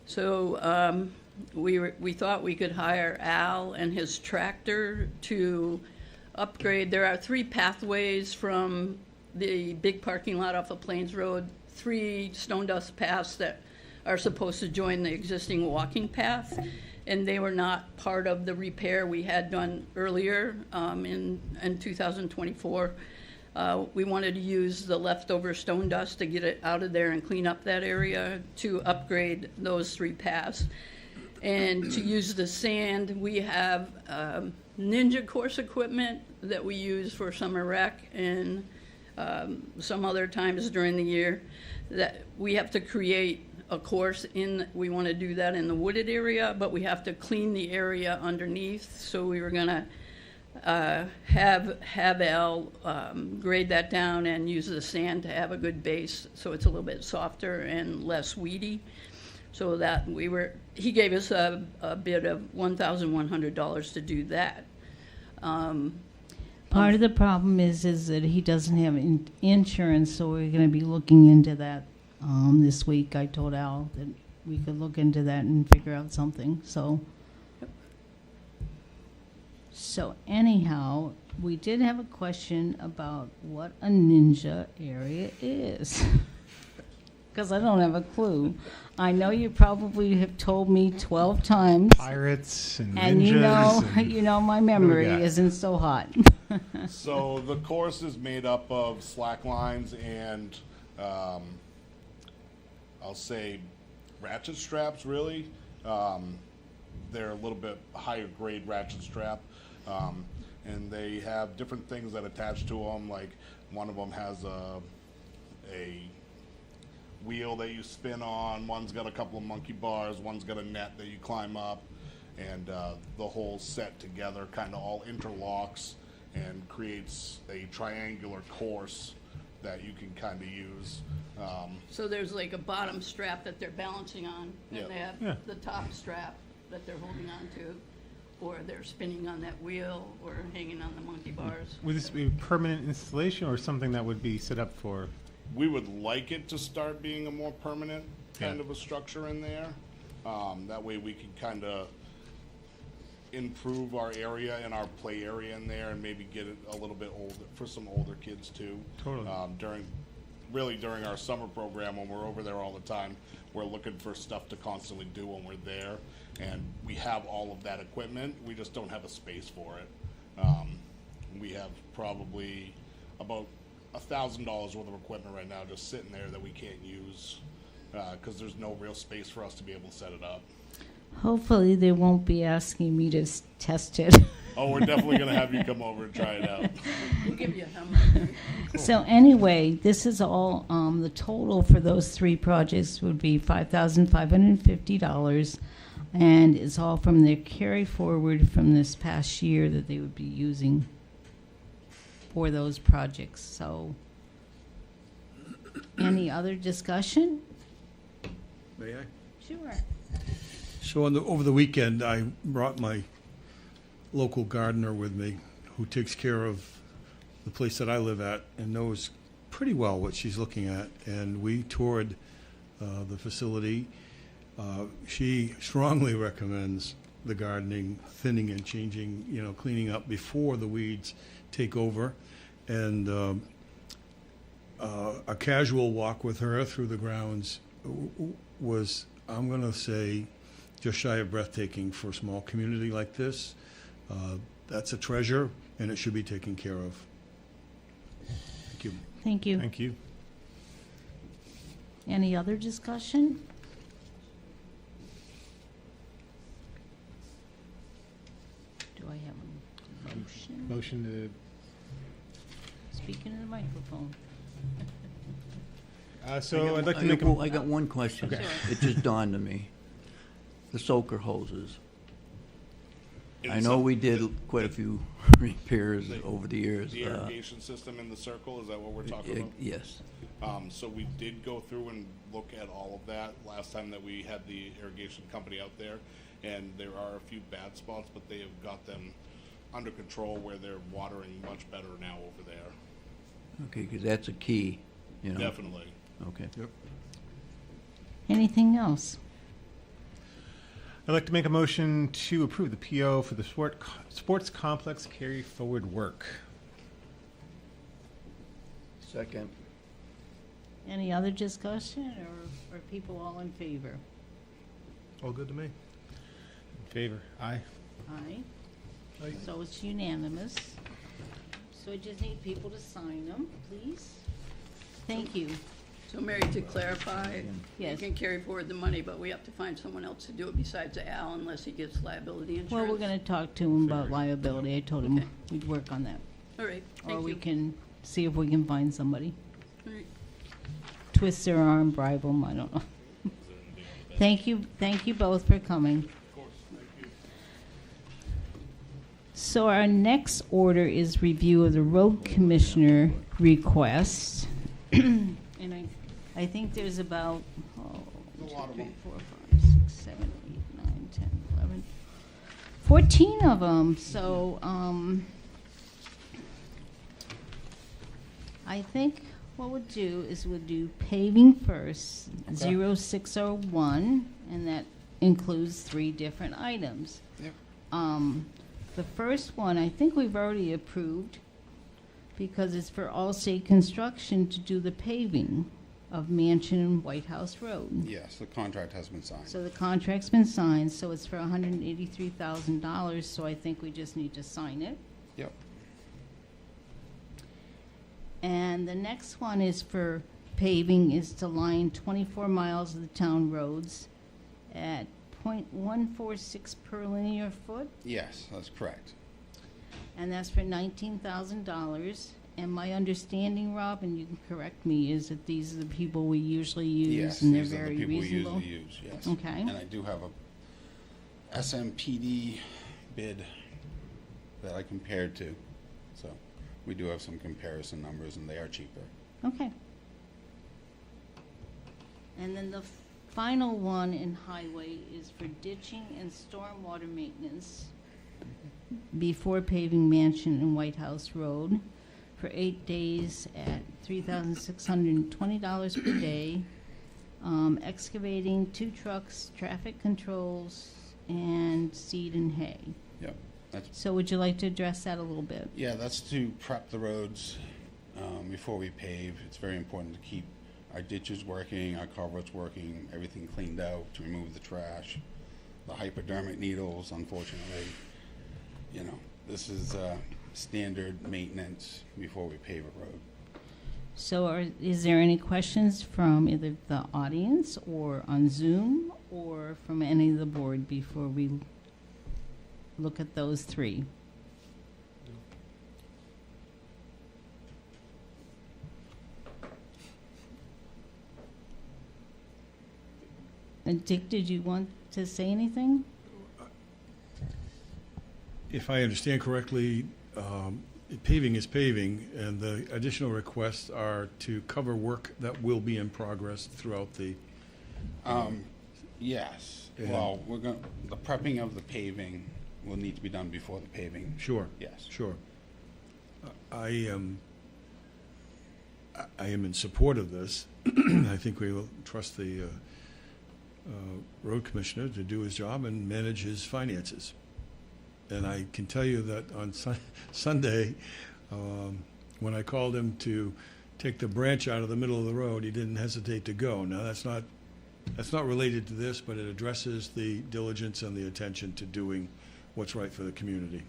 So we thought we could hire Al and his tractor to upgrade. There are 3 pathways from the big parking lot off of Plains Road, 3 stone dust paths that are supposed to join the existing walking path, and they were not part of the repair we had done earlier in 2024. We wanted to use the leftover stone dust to get it out of there and clean up that area to upgrade those 3 paths. And to use the sand, we have Ninja course equipment that we use for summer rec and some other times during the year that we have to create a course in. We want to do that in the wooded area, but we have to clean the area underneath. So we were going to have Al grade that down and use the sand to have a good base so it's a little bit softer and less weedy. So that he gave us a bid of $1,100 to do that. Part of the problem is that he doesn't have insurance, so we're going to be looking into that this week. I told Al that we could look into that and figure out something. So anyhow, we did have a question about what a ninja area is. Because I don't have a clue. I know you probably have told me 12 times. Pirates and And ninjas. you know my memory got? isn't so hot. So the course is made up of slack lines and I'll say ratchet straps, really. They're a little bit higher grade ratchet strap. And they have different things that attach to them. Like one of them has a wheel that you spin on, one's got a couple of monkey bars, one's got a net that you climb up, and the whole set together kind of all interlocks and creates a triangular course that you can kind of use. So there's like a bottom strap that they're balancing on, Yeah. and they have the top strap that they're holding on to, or they're spinning on that wheel or hanging on the monkey bars. Would this be permanent installation or something that would be set up for? We would like it to start being a more permanent kind of a structure in there. That way we can kind of improve our area and our play area in there, and maybe get it a little bit older for some older kids too. Totally. During our summer program, when we're over there all the time, we're looking for stuff to constantly do when we're there, and we have all of that equipment. We just don't have a space for it. We have probably about $1,000 worth of equipment right now just sitting there that we can't use because there's no real space for us to be able to set it up. Hopefully they won't be asking me to test it. Oh, we're definitely going to have you come over and try it out. We'll give you a hammer. So anyway, this is all, the total for those 3 projects would be $5,550. And it's all from their carry forward from this past year that they would be using for those projects. So any other discussion? May I? Sure. So over the weekend, I brought my local gardener with me who takes care of the place that I live at and knows pretty well what she's looking at. And we toured the facility. She strongly recommends the gardening, thinning and changing, cleaning up before the weeds take over. And a casual walk with her through the grounds was, I'm going to say, just shy of breathtaking for a small community like this. That's a treasure, and it should be taken care of. Thank you. Thank you. Thank you. Any other discussion? Do I have a motion? Motion Speak into the microphone. so I'd like to make I got one question. Okay. It just dawned on me. The soaker hoses. I It's know a- we did quite a few repairs over the years. The irrigation system in the circle, is that what we're talking about? Yes. So we did go through and look at all of that last time that we had the irrigation company out there, and there are a few bad spots, but they have got them under control where they're watering much better now over there. Okay, because that's a key, Definitely. Okay. Yep. Anything else? I'd like to make a motion to approve the PO for the sports complex carry forward work. Second. Any other discussion, or are people all in favor? All good to me. In favor? Aye. Aye. Aye. So it's unanimous. So I just need people to sign them, please. Thank you. So Mary, to clarify, you Yes. can carry forward the money, but we have to find someone else to do it besides Al unless he gets liability insurance. Well, we're going to talk to him about liability. I told him Okay. we'd work on that. All right, Or thank we you. can see if we can find somebody. All right. Twist their arm, bribe them, I don't know. Thank you both for coming. Of course, thank you. So our next order is review of the road commissioner request. And I think there's about 1, 2, 3, 4, 5, 6, 7, 8, 9, 10, 11, 14 of them. So I think what we'll do is we'll do paving first, 0601, and that includes 3 different items. Yep. The first one, I think we've already approved because it's for Allstate Construction to do the paving of Mansion and White House Road. Yes, the contract has been signed. So the contract's been signed, so it's for $183,000, so I think we just need to sign it. Yep. And the next one is for paving, is to line 24 miles of the town roads at .146 per linear foot, Yes, that's correct. and that's for $19,000. And my understanding, Rob, and you can correct me, is that these are the people we usually use, Yes, and they're these are the very people we reasonable. usually use, yes. Okay. And I do have a SMPD bid that I compared to. So we do have some comparison numbers, and they are cheaper. Okay. And then the final one in highway is for ditching and stormwater maintenance before paving Mansion and White House Road for 8 days at $3,620 per day. Excavating 2 trucks, traffic controls, and seed and hay. Yep. That's, So would you like to address that a little bit? yeah, that's to prep the roads before we pave. It's very important to keep our ditches working, our culverts working, everything cleaned out, to remove the trash, the hypodermic needles, unfortunately. You know, this is standard maintenance before we pave a road. So is there any questions from either the audience or on Zoom or from any of the board before we look at those three? And Dick, did you want to say anything? If I understand correctly, paving is paving, and the additional requests are to cover work that will be in progress throughout the. Yes. And- Well, the prepping of the paving will need to be done before the paving. Sure. Yes. Sure. I am in support of this. I think we will trust the road commissioner to do his job and manage his finances. And I can tell you that on Sunday, when I called him to take the branch out of the middle of the road, he didn't hesitate to go. Now, that's not related to this, but it addresses the diligence and the attention to doing what's right for the community.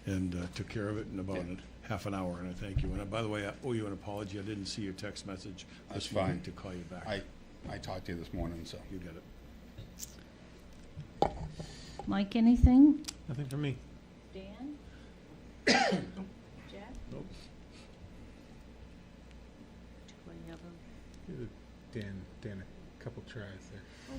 And took care of it in about half an hour, and I thank you. And by the way, I owe you an apology. I didn't see your text message That's this morning fine. to call you back. I talked to you this morning, so. You get it. Mike, anything? Nothing from me. Dan? Jack? Nope. Do I have a, Dan, a couple tries there. oh,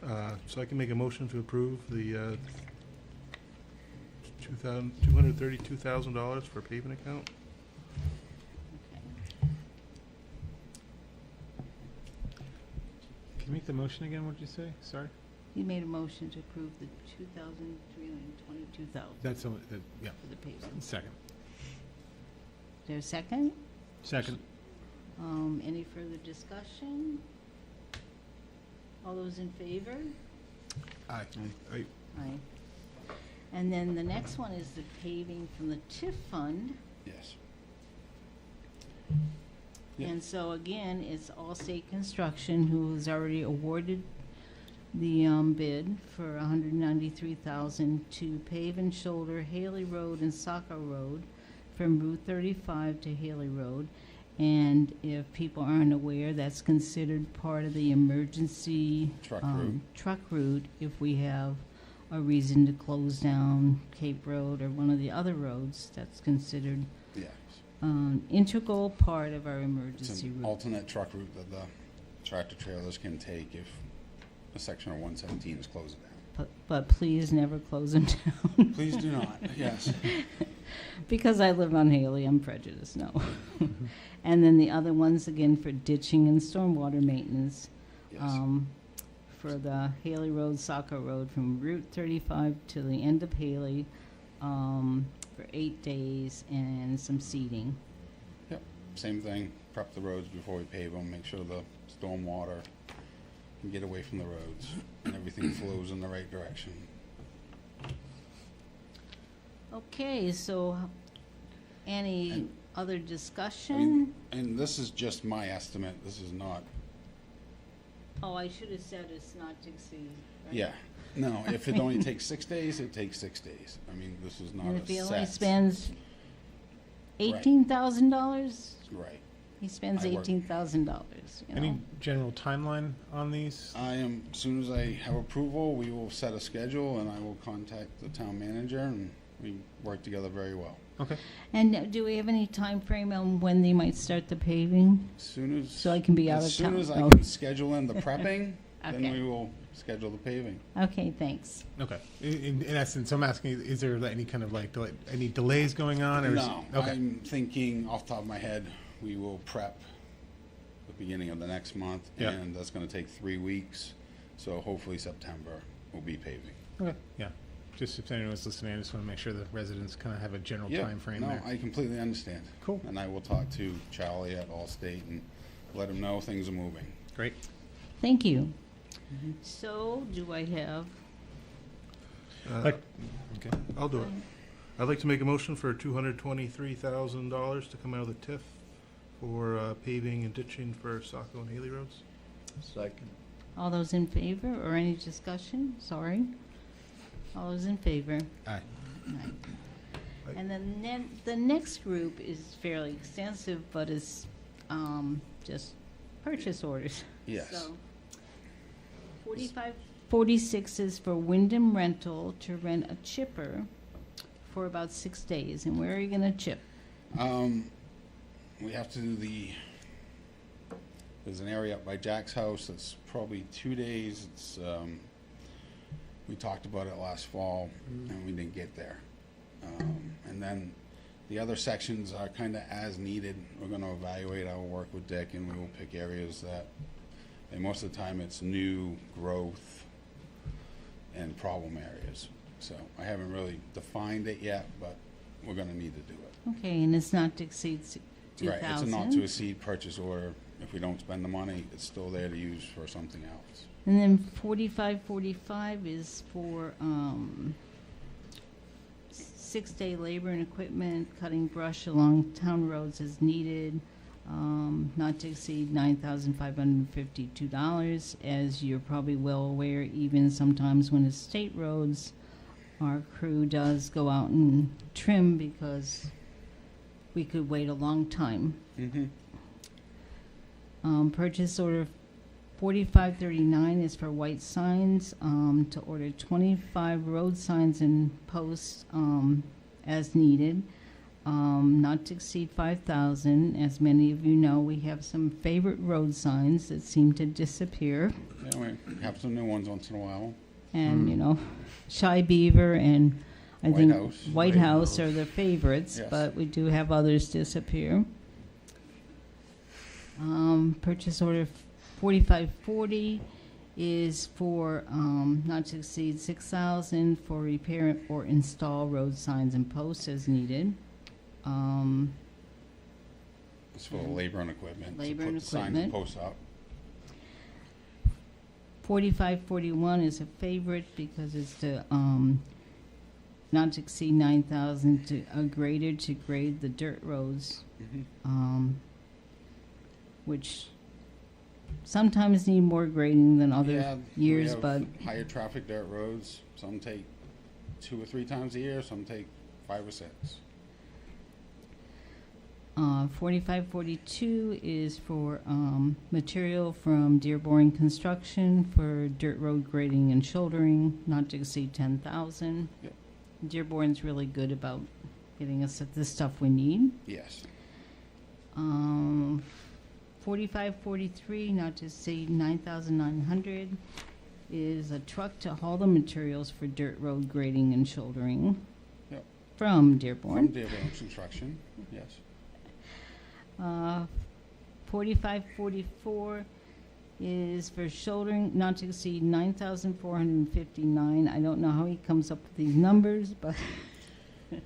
Dan. So I can make a motion to approve the $232,000 for paving account. Can you make the motion again? What did you say? Sorry. You made a motion to approve the $2,322,000 That's yeah. for the paving. Second. Is there a second? Second. Any further discussion? All those in favor? Aye. Aye. Aye. And then the next one is the paving from the TIF fund. Yes. Yeah. And so again, it's Allstate Construction who has already awarded the bid for $193,000 to pave and shoulder Haley Road and Saco Road from Route 35 to Haley Road. And if people aren't aware, that's considered part of the emergency truck route if we have a reason to close down Cape Road or one of the other roads. That's considered Yes. integral part of our It's emergency an route. alternate truck route that the tractor trailers can take if a section of 117 is closed down. But please never close them down. Please do not, yes. Because I live on Haley, I'm prejudiced, no. And then the other ones, again, for ditching and stormwater maintenance. Yes. For the Haley Road, Saco Road, from Route 35 to the end of Haley, for 8 days, and some seeding. Yep, same thing, prep the roads before we pave them, make sure the storm water can get away from the roads and everything flows in the right direction. Okay, so any And- other I discussion? mean, and this is just my estimate, this is not, Oh, I should have said it's not to exceed, right? yeah. No, if it only takes 6 days, it takes 6 days. I mean, this is not And a if he set. only spends $18,000, Right. he spends I work- $18,000, you know? Any general timeline on these? As soon as I have approval, we will set a schedule and I will contact the town manager and we work together very well. Okay. And do we have any time frame on when they might start the paving? As soon as. So I can be out As of soon town. as I Oh. can schedule in the prepping, then Okay. we will schedule the paving. Okay, thanks. Okay. In essence, I'm asking, is there any kind of any delays going on? Or No, okay. I'm thinking off the top of my head, we will prep the beginning of the next month. Yeah. And that's gonna take 3 weeks, so hopefully September will be paving. Okay. Yeah. Just if anyone's listening, I just want to make sure the residents kind of have a general Yeah, time frame no, there. I completely understand. Cool. And I will talk to Charlie at Allstate and let him know things are moving. Great. Thank you. So, do I have, Like, okay. I'll do it. I'd like to make a motion for $223,000 to come out of the TIF for paving and ditching for Saco and Haley roads. Second. all those in favor, or any discussion? Sorry. All those in favor? Aye. Aye. Aye. And then the next group is fairly extensive, but is just purchase orders. Yes. So 4546 is for Wyndham Rental to rent a chipper for about 6 days. And where are you going to chip? We have to do there's an area up by Jack's house that's probably 2 days. It's, we talked about it last fall and we didn't get there. And then the other sections are kind of as needed. We're going to evaluate, I will work with Dick and we will pick areas that, and most of the time it's new growth and problem areas. So I haven't really defined it yet, but we're going to need to do it. Okay, and it's not to exceed 2,000. Right, it's a not to exceed purchase order. If we don't spend the money, it's still there to use for something else. And then 4545 is for 6-day labor and equipment, cutting brush along town roads as needed, not to exceed $9,552. As you're probably well aware, even sometimes when it's state roads, our crew does go out and trim because we could wait a long time. Mm-hmm. Purchase order 4539 is for white signs, to order 25 road signs and posts as needed, not to exceed 5,000. As many of you know, we have some favorite road signs that seem to disappear. Yeah, we have some new ones once in a while. And, you know, Shy Beaver and I White think House. White House are the favorites, Yes. but we do have others disappear. Purchase order 4540 is for not to exceed 6,000 for repair or install road signs and posts as needed. It's for labor and equipment. Labor to put and the signs and equipment. posts up. 4541 is a favorite because it's to not to exceed 9,000 to a grader to grade the dirt roads, which sometimes need more grading than other Yeah, years, we have but higher traffic dirt roads. Some take 2 or 3 times a year. Some take 5 or 6. 4542 is for material from Dearborn Construction for dirt road grading and shouldering, not to exceed 10,000. Yep. Dearborn's really good about getting us the stuff we need. Yes. 4543, not to exceed 9,900, is a truck to haul the materials for dirt road grading and shouldering. Yep. From Dearborn. From Dearborn Construction. Yes. 4544 is for shouldering, not to exceed 9,459. I don't know how he comes up with these numbers, but Think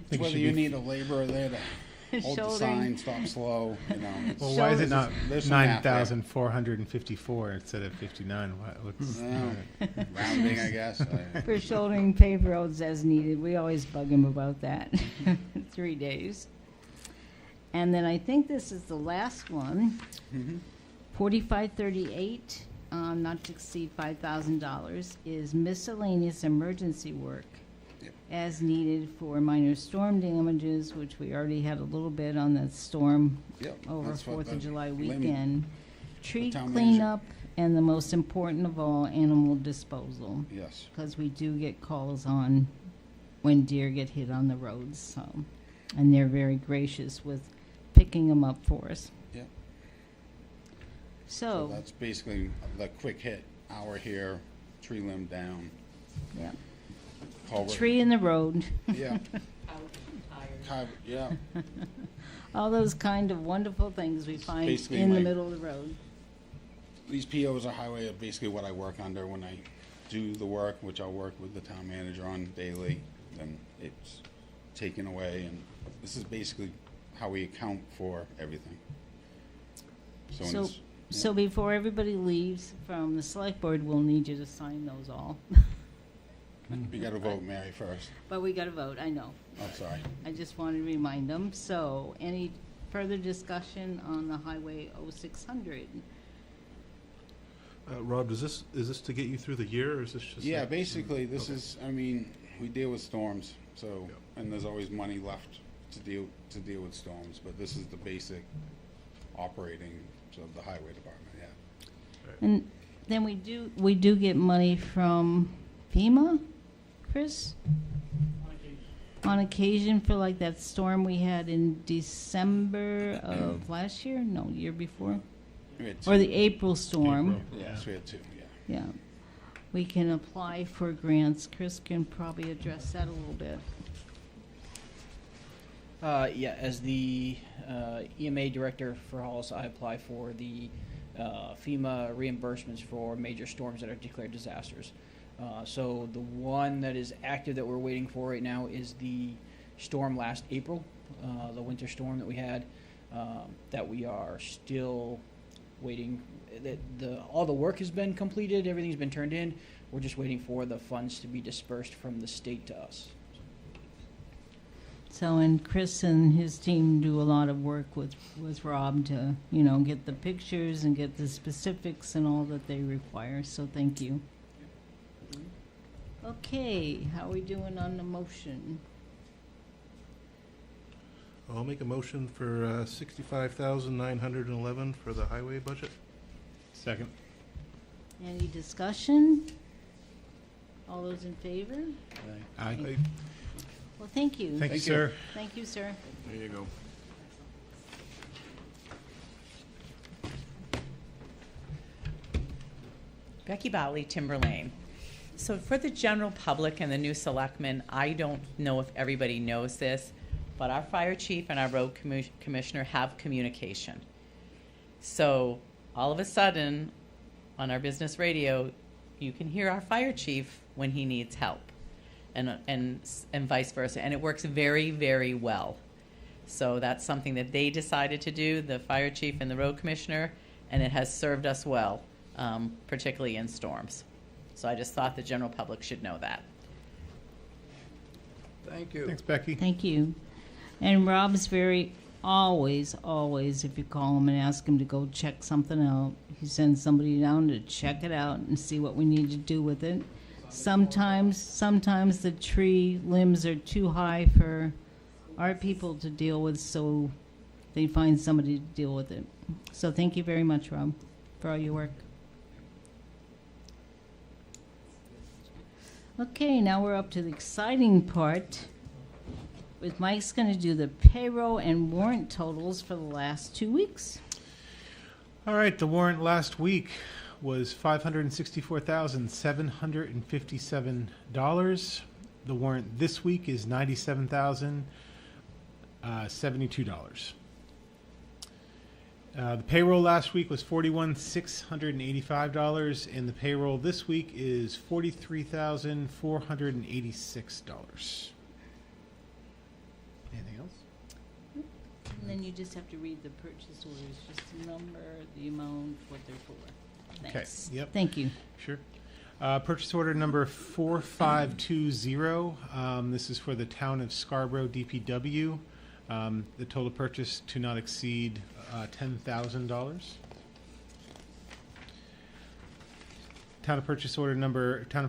It's it whether should you be- need a laborer there to hold the Shouldering. sign, stop slow, you know. Well, why is it not There's some math there. 9,454 instead of 59? What's Rounding, I guess. for shouldering paved roads as needed. We always bug him about that. 3 days. And then I think this is the last one. 4538, not to exceed $5,000, is miscellaneous emergency work Yep. as needed for minor storm damages, which we already had a little bit on that storm Yep, over that's what 4th of the July limit- weekend. Tree town manager- cleanup, and the most important of all, animal disposal. Yes. Because we do get calls on when deer get hit on the roads, so, and they're very gracious with picking them up for us. Yep. So, So that's basically the quick hit, hour here, tree limb down, yeah, culvert. tree in the road, Yeah, Tired. yeah. all those kind of wonderful things we find basically in the my- middle of the road. These POs are highway are basically what I work under when I do the work, which I'll work with the town manager on daily. Then it's taken away, and this is basically how we account for everything. So, So- So before everybody leaves from the select board, we'll need you to sign those all. You gotta vote Mary first. But we got to vote, I know. Oh, sorry. I just wanted to remind them. So any further discussion on the Highway 0600? Rob, is this to get you through the year, or is this just? Yeah, basically, this is, I mean, we deal with storms, so, Yep. and there's always money left to deal with storms, but this is the basic operating of the highway department, yeah. And then we do get money from FEMA, Chris? On occasion for like that storm we had in December of last year? No, year before? We had Or two. the April storm? Yes, we had two, yeah. Yeah. We can apply for grants. Chris can probably address that a little bit. Yeah, as the EMA director for Hollis, I apply for the FEMA reimbursements for major storms that are declared disasters. So the one that is active that we're waiting for right now is the storm last April, the winter storm that we had, that we are still waiting. All the work has been completed, everything's been turned in. We're just waiting for the funds to be dispersed from the state to us. So, and Chris and his team do a lot of work with Rob to, get the pictures and get the specifics and all that they require, so thank you. Okay, how are we doing on the motion? I'll make a motion for $65,911 for the highway budget. Second. Any discussion? All those in favor? Aye. Well, thank you. Thank you, sir. Thank you, sir. There you go. Becky Botley, Timber Lane. So for the general public and the new selectmen, I don't know if everybody knows this, but our fire chief and our road commissioner have communication. So all of a sudden, on our business radio, you can hear our fire chief when he needs help, and vice versa. And it works very, very well. So that's something that they decided to do, the fire chief and the road commissioner, and it has served us well, particularly in storms. So I just thought the general public should know that. Thank you. Thanks, Becky. Thank you. And Rob's always, if you call him and ask him to go check something out, he sends somebody down to check it out and see what we need to do with it. Sometimes the tree limbs are too high for our people to deal with, so they find somebody to deal with it. So thank you very much, Rob, for all your work. Okay, now we're up to the exciting part. With Mike's going to do the payroll and warrant totals for the last 2 weeks. All right, the warrant last week was $564,757. The warrant this week is $97,072. The payroll last week was $41,685, and the payroll this week is $43,486. Anything else? And then you just have to read the purchase orders, just the number, the amount, what they're for. Thanks. Okay, yep. Thank you. Sure. Purchase order number 4520. This is for the town of Scarborough DPW. The total purchase to not exceed $10,000. Town of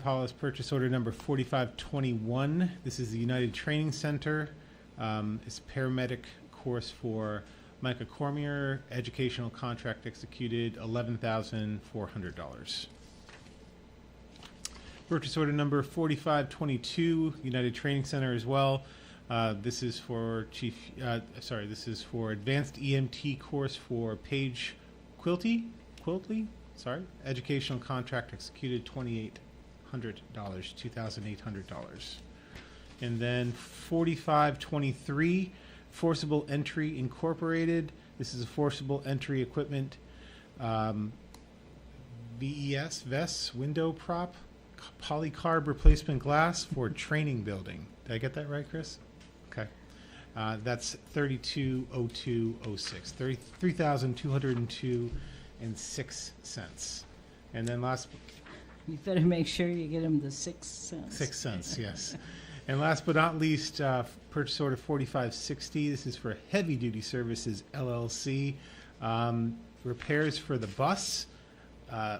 Hollis purchase order number 4521. This is the United Training Center. It's a paramedic course for Micah Cormier. Educational contract executed, $11,400. Purchase order number 4522, United Training Center as well. This is for this is for advanced EMT course for Paige Quilty. Educational contract executed, $2,800. And then 4523, Forcible Entry Incorporated. This is a forcible entry equipment, VES, window prop, polycarb replacement glass for training building. Did I get that right, Chris? Okay. That's 320206, $3,202 And then last You better make sure you get them the 6 cents. 6 cents, yes. And last but not least, purchase order 4560. This is for Heavy Duty Services LLC. Repairs for the bus,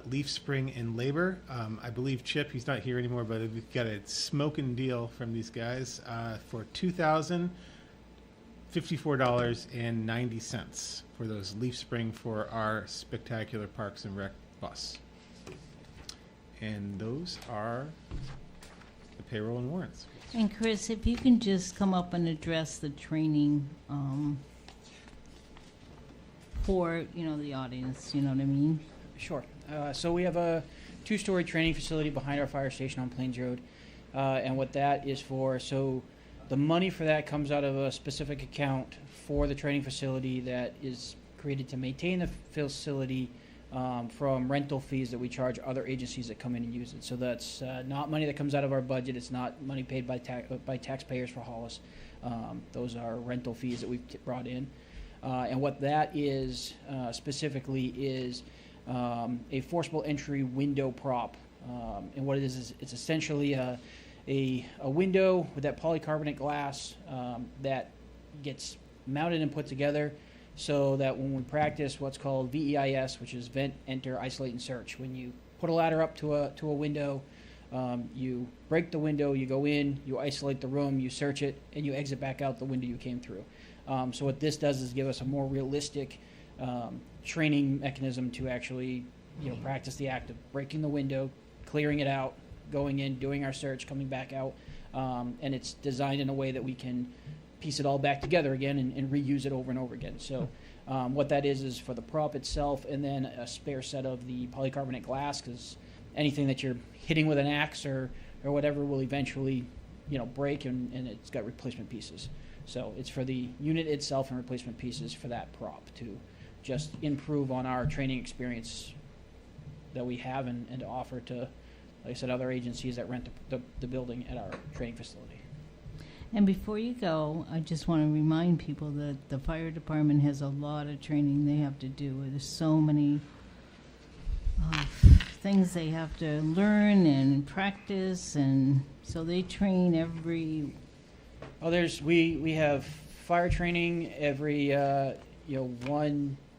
leaf spring and labor. I believe Chip, he's not here anymore, but we've got a smoking deal from these guys for $2,054.90 for those leaf spring for our spectacular Parks and Rec bus. And those are the payroll and warrants. And Chris, if you can just come up and address the training for, the audience, you know what I mean? Sure. So we have a 2-story training facility behind our fire station on Plains Road. And what that is for, so the money for that comes out of a specific account for the training facility that is created to maintain the facility from rental fees that we charge other agencies that come in and use it. So that's not money that comes out of our budget. It's not money paid by taxpayers for Hollis. Those are rental fees that we've brought in. And what that is specifically is a forcible entry window prop. And what it is it's essentially a window with that polycarbonate glass that gets mounted and put together so that when we practice what's called VEIS, which is vent, enter, isolate, and search, when you put a ladder up to a window, you break the window, you go in, you isolate the room, you search it, and you exit back out the window you came through. So what this does is give us a more realistic training mechanism to actually, practice the act of breaking the window, clearing it out, going in, doing our search, coming back out, and it's designed in a way that we can piece it all back together again and reuse it over and over again. So what that is for the prop itself, and then a spare set of the polycarbonate glass, because anything that you're hitting with an axe or whatever will eventually, break, and it's got replacement pieces. So it's for the unit itself and replacement pieces for that prop to just improve on our training experience that we have and to offer to, like I said, other agencies that rent the building at our training facility. And before you go, I just want to remind people that the fire department has a lot of training they have to do. There's so many things they have to learn and practice, and so they train every. Oh, we have fire training every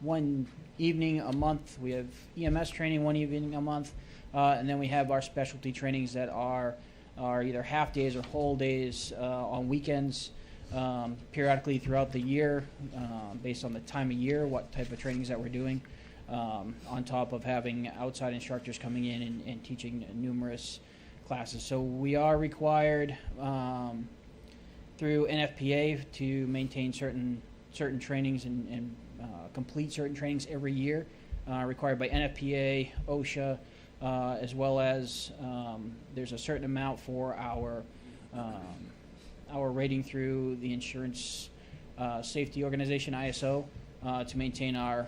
one evening a month. We have EMS training one evening a month, and then we have our specialty trainings that are either half days or whole days on weekends, periodically throughout the year, based on the time of year, what type of trainings that we're doing, on top of having outside instructors coming in and teaching numerous classes. So we are required through NFPA to maintain certain trainings and complete certain trainings every year, required by NFPA, OSHA, as well as there's a certain amount for our rating through the Insurance Safety Organization, ISO, to maintain our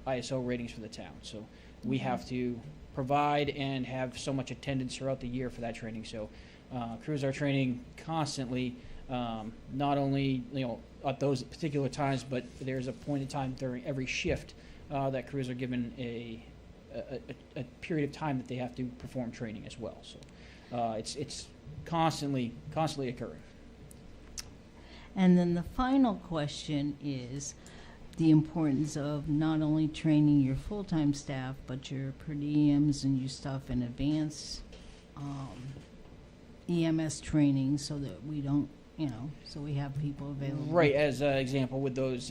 ISO ratings for the town. So we have to provide and have so much attendance throughout the year for that training. So crews are training constantly, not only at those particular times, but there's a point in time during every shift that crews are given a period of time that they have to perform training as well. So it's constantly occurring. And then the final question is the importance of not only training your full-time staff, but your per diems and your stuff in advance EMS training, so that we don't, so we have people available. Right, as an example with those,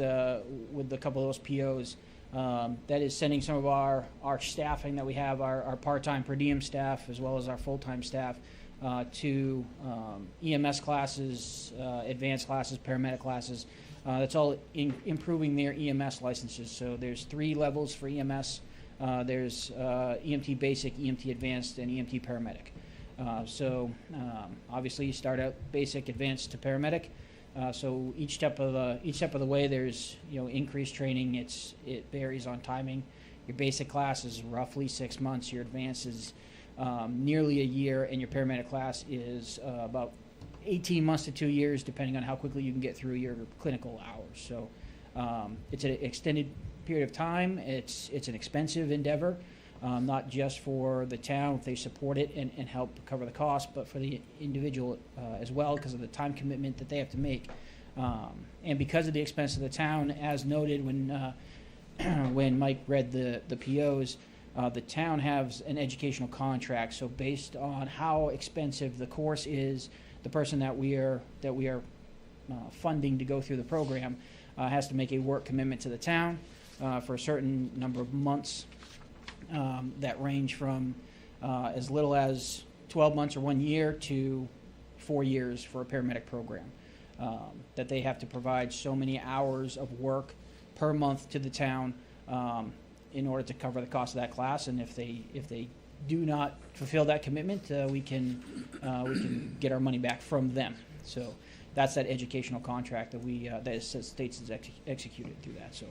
with a couple of those POs, that is sending some of our staffing that we have, our part-time per diem staff, as well as our full-time staff, to EMS classes, advanced classes, paramedic classes. That's all improving their EMS licenses. So there's 3 levels for EMS. There's EMT basic, EMT advanced, and EMT paramedic. So obviously you start out basic, advanced to paramedic. So each step of the way, there's increased training. It varies on timing. Your basic class is roughly 6 months. Your advanced is nearly a year, and your paramedic class is about 18 months to 2 years, depending on how quickly you can get through your clinical hours. So it's an extended period of time. It's an expensive endeavor, not just for the town if they support it and help cover the cost, but for the individual as well because of the time commitment that they have to make. And because of the expense of the town, as noted when when Mike read the POs, the town has an educational contract. So based on how expensive the course is, the person that we are funding to go through the program has to make a work commitment to the town for a certain number of months that range from as little as 12 months or 1 year to 4 years for a paramedic program. That they have to provide so many hours of work per month to the town in order to cover the cost of that class. And if they do not fulfill that commitment, we can get our money back from them. So that's that educational contract that that states is executed through that. So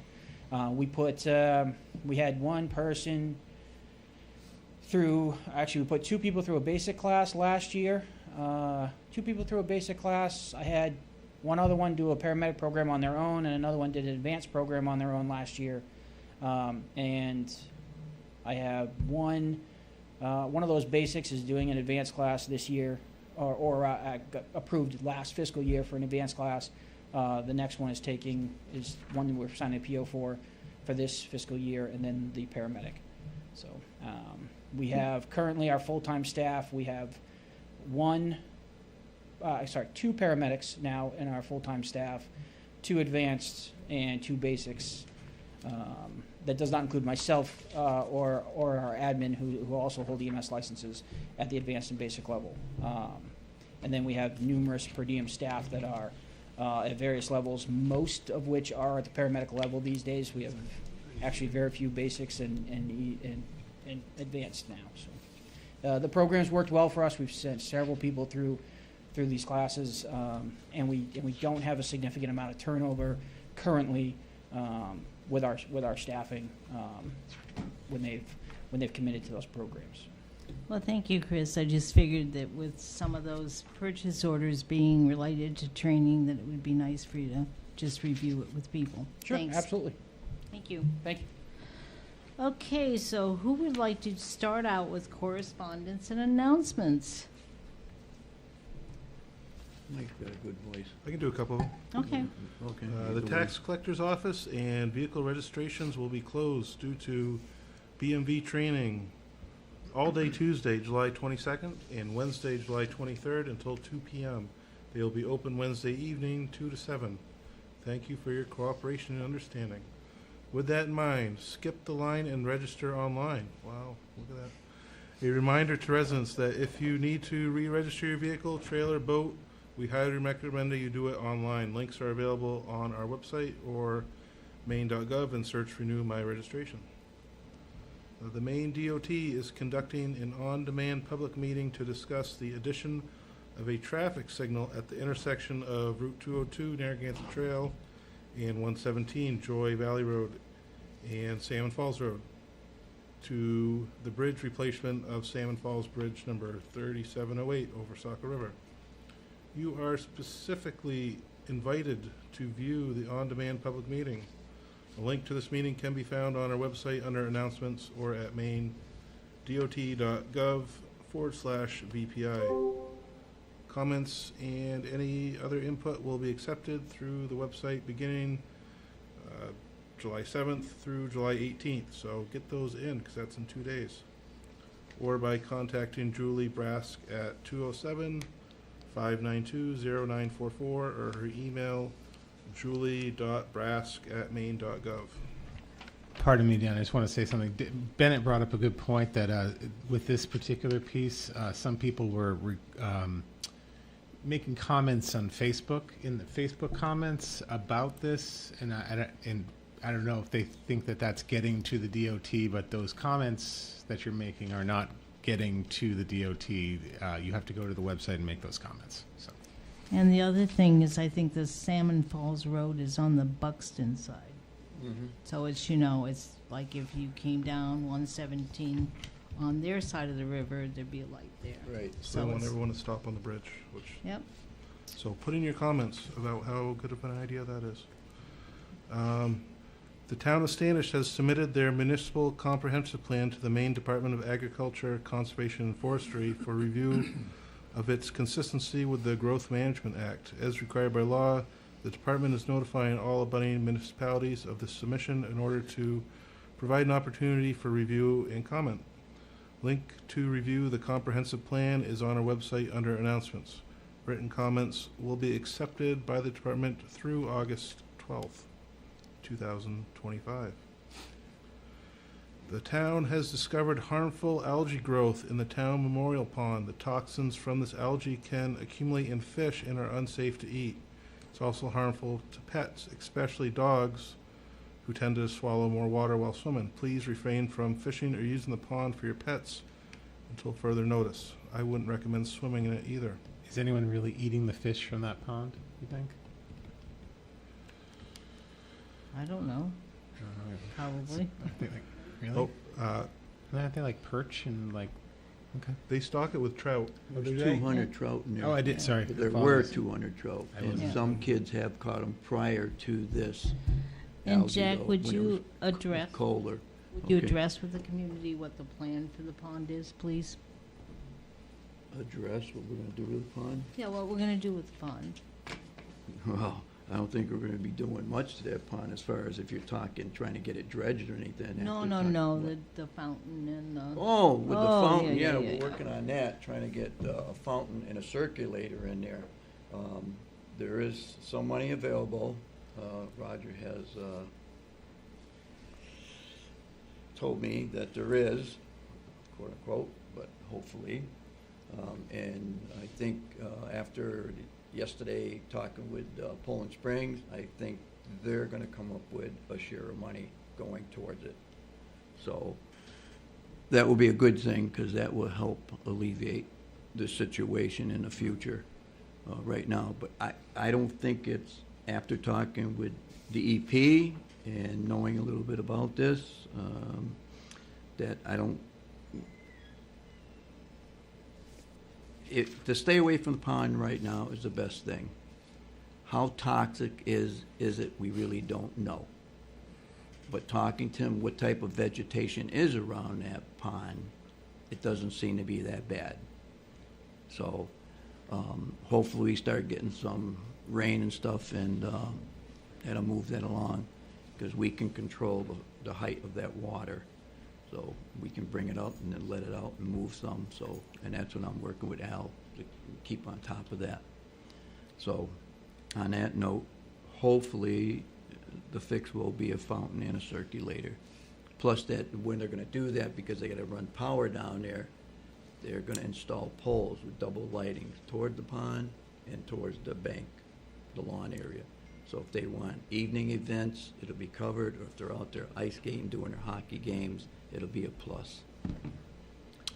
we had one person through, actually we put 2 people through a basic class last year. 2 people through a basic class. I had one other one do a paramedic program on their own, and another one did an advanced program on their own last year. And I have one of those basics is doing an advanced class this year, or got approved last fiscal year for an advanced class. The next one is one we're signing a PO for this fiscal year, and then the paramedic. So we have currently our full-time staff. We have 2 paramedics now in our full-time staff, 2 advanced and 2 basics. That does not include myself or our admin who also hold EMS licenses at the advanced and basic level. And then we have numerous per diem staff that are at various levels, most of which are at the paramedic level these days. We have actually very few basics and advanced now. So the program's worked well for us. We've sent several people through these classes, and we don't have a significant amount of turnover currently with our staffing when they've committed to those programs. Well, thank you, Chris. I just figured that with some of those purchase orders being related to training, that it would be nice for you to just review it with people. Sure, Thanks. absolutely. Thank you. Thank you. Okay, so who would like to start out with correspondence and announcements? Mike's got a good voice. I can do a couple of them. Okay. Okay. The tax collector's office and vehicle registrations will be closed due to BMV training all day Tuesday, July 22nd, and Wednesday, July 23rd until 2 p.m. They will be open Wednesday evening, 2 to 7. Thank you for your cooperation and understanding. With that in mind, skip the line and register online. Wow, look at that. A reminder to residents that if you need to re-register your vehicle, trailer, boat, we highly recommend that you do it online. Links are available on our website or maine.gov and search Renew My Registration. The Maine DOT is conducting an on-demand public meeting to discuss the addition of a traffic signal at the intersection of Route 202 Narragansett Trail and 117 Joy Valley Road and Salmon Falls Road to the bridge replacement of Salmon Falls Bridge number 3708 over Saco River. You are specifically invited to view the on-demand public meeting. A link to this meeting can be found on our website under announcements or at maine.gov/VPI. Comments and any other input will be accepted through the website beginning July 7th through July 18th. So get those in because that's in 2 days. Or by contacting Julie Brask at 207-592-0944 or her email julie.brask@maine.gov. Pardon me, Dan. I just want to say something. Bennett brought up a good point that with this particular piece, some people were making comments on Facebook, in the Facebook comments about this, and I don't know if they think that that's getting to the DOT, but those comments that you're making are not getting to the DOT. You have to go to the website and make those comments. So. And the other thing is, I think the Salmon Falls Road is on the Buxton side. Mm-hmm. So it's, it's like if you came down 117 on their side of the river, there'd be a light there. Right. So I want everyone to stop on the bridge. Yep. So put in your comments about how good of an idea that is. The town of Standish has submitted their municipal comprehensive plan to the Maine Department of Agriculture, Conservation, and Forestry for review of its consistency with the Growth Management Act. As required by law, the department is notifying all abutting municipalities of the submission in order to provide an opportunity for review and comment. Link to review the comprehensive plan is on our website under announcements. Written comments will be accepted by the department through August 12th, 2025. The town has discovered harmful algae growth in the town memorial pond. The toxins from this algae can accumulate in fish and are unsafe to eat. It's also harmful to pets, especially dogs, who tend to swallow more water while swimming. Please refrain from fishing or using the pond for your pets until further notice. I wouldn't recommend swimming in it either. Is anyone really eating the fish from that pond, you think? I don't know. Probably. Really? Oh, Aren't they like perch and like? Okay. they stock it with trout. There's do they? 200 trout in there. Oh, I did. Sorry. There were Apologies. 200 trout, I and wasn't- some kids have caught them prior to this. And algae, Jack, though, would when it you was address, colder. would you Okay. address with the community what the plan for the pond is, please? Address what we're going to do with the pond? Yeah, what we're gonna do with the pond. Well, I don't think we're going to be doing much to that pond as far as if you're talking, trying to get it dredged or anything. No, After no, talking no, about- the fountain and the. Oh, with the Oh, fountain, yeah, yeah, yeah, we're yeah. working on that, trying to get a fountain and a circulator in there. There is some money available. Roger has told me that there is, quote unquote, but hopefully. And I think after yesterday talking with Poland Springs, I think they're gonna come up with a share of money going towards it. So that will be a good thing, because that will help alleviate the situation in the future right now. But I don't think it's, after talking with DEP and knowing a little bit about this, that I don't, to stay away from the pond right now is the best thing. How toxic is it, we really don't know. But talking to him, what type of vegetation is around that pond, it doesn't seem to be that bad. So hopefully we start getting some rain and stuff, and that'll move that along, because we can control the height of that water. So we can bring it up and then let it out and move some. So, and that's what I'm working with Al to keep on top of that. So on that note, hopefully the fix will be a fountain and a circulator. Plus that when they're gonna do that, because they gotta run power down there, they're gonna install poles with double lighting toward the pond and towards the bank, the lawn area. So if they want evening events, it'll be covered, or if they're out there ice skating, doing their hockey games, it'll be a plus.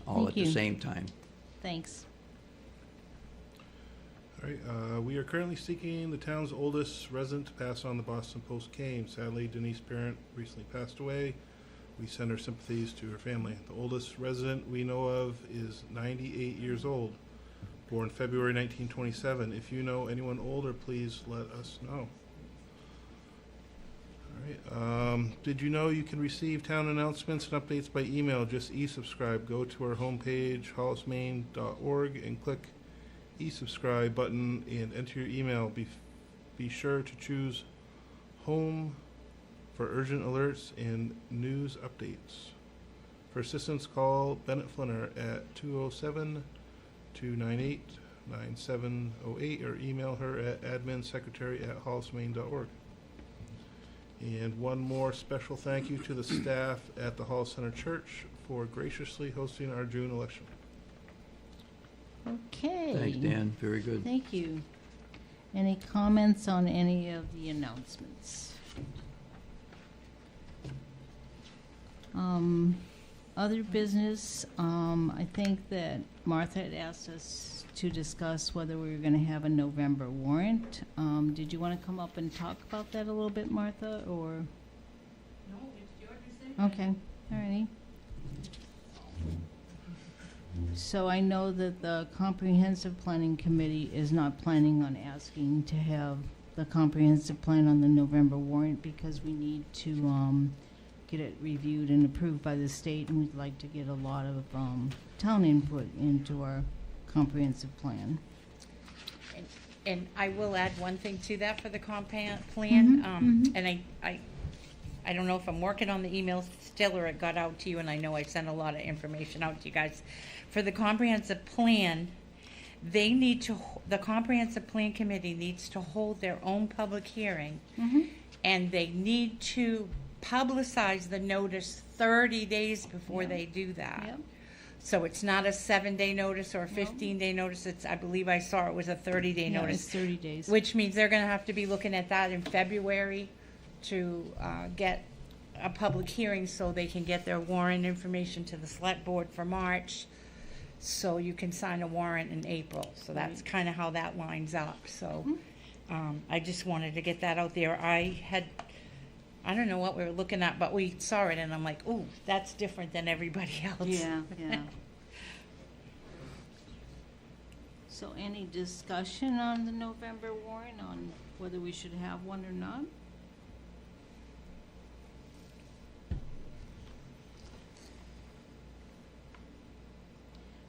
All Thank at you. the same time. Thanks. All right, we are currently seeking the town's oldest resident to pass on the Boston Post cane. Sadly, Denise's parent recently passed away. We send our sympathies to her family. The oldest resident we know of is 98 years old, born February 1927. If you know anyone older, please let us know. All right, did you know you can receive town announcements and updates by email? Just e-subscribe. Go to our homepage, hollismaine.org, and click e-subscribe button and enter your email. Be sure to choose home for urgent alerts and news updates. For assistance, call Bennett Flinner at 207-298-9708 or email her at adminsecretary@hollismaine.org. And one more special thank you to the staff at the Hollis Center Church for graciously hosting our June election. Okay. Thanks, Dan, very good. Thank you. Any comments on any of the announcements? Other business, I think that Martha had asked us to discuss whether we were gonna have a November warrant. Did you wanna come up and talk about that a little bit, Martha, or? No, it's your decision. Okay, all righty. So I know that the Comprehensive Planning Committee is not planning on asking to have the comprehensive plan on the November warrant because we need to get it reviewed and approved by the state, and we'd like to get a lot of town input into our comprehensive plan. And I will add one thing to that for the plan. And I don't know if I'm working on the emails still or it got out to you, and I know I sent a lot of information out to you guys. For the comprehensive plan, they need to, the comprehensive plan committee needs to hold their own public hearing, and they need to publicize the notice 30 days before they do that. Yep. So it's not a 7-day notice or a 15-day notice. It's, I believe I saw it was a 30-day Yeah, notice. it's 30 days. Which means they're gonna have to be looking at that in February to get a public hearing so they can get their warrant information to the select board for March. So you can sign a warrant in April. So that's kind of how that lines up. So I just wanted to get that out there. I don't know what we were looking at, but we saw it and I'm like, ooh, that's different than everybody else. Yeah, yeah. So any discussion on the November warrant on whether we should have one or not?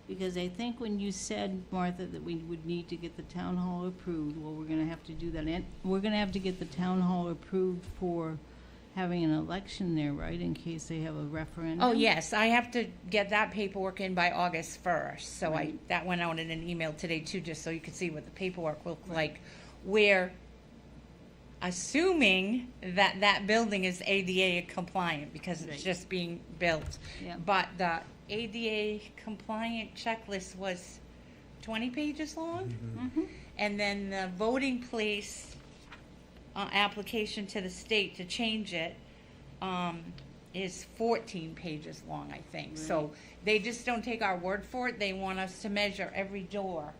Because I think when you said, Martha, that we would need to get the town hall approved, well, we're gonna have to do that. And we're gonna have to get the town hall approved for having an election there, right, in case they have a referendum? Oh, yes, I have to get that paperwork in by August 1st. So Right. that went out in an email today too, just so you could see what the paperwork looked like. We're assuming that that building is ADA compliant because it's Right. just being built. Yeah. But the ADA compliant checklist was 20 pages long. And then the voting place application to the state to change it is 14 pages long, I think. So they just don't take our word for it. They want us to measure every door,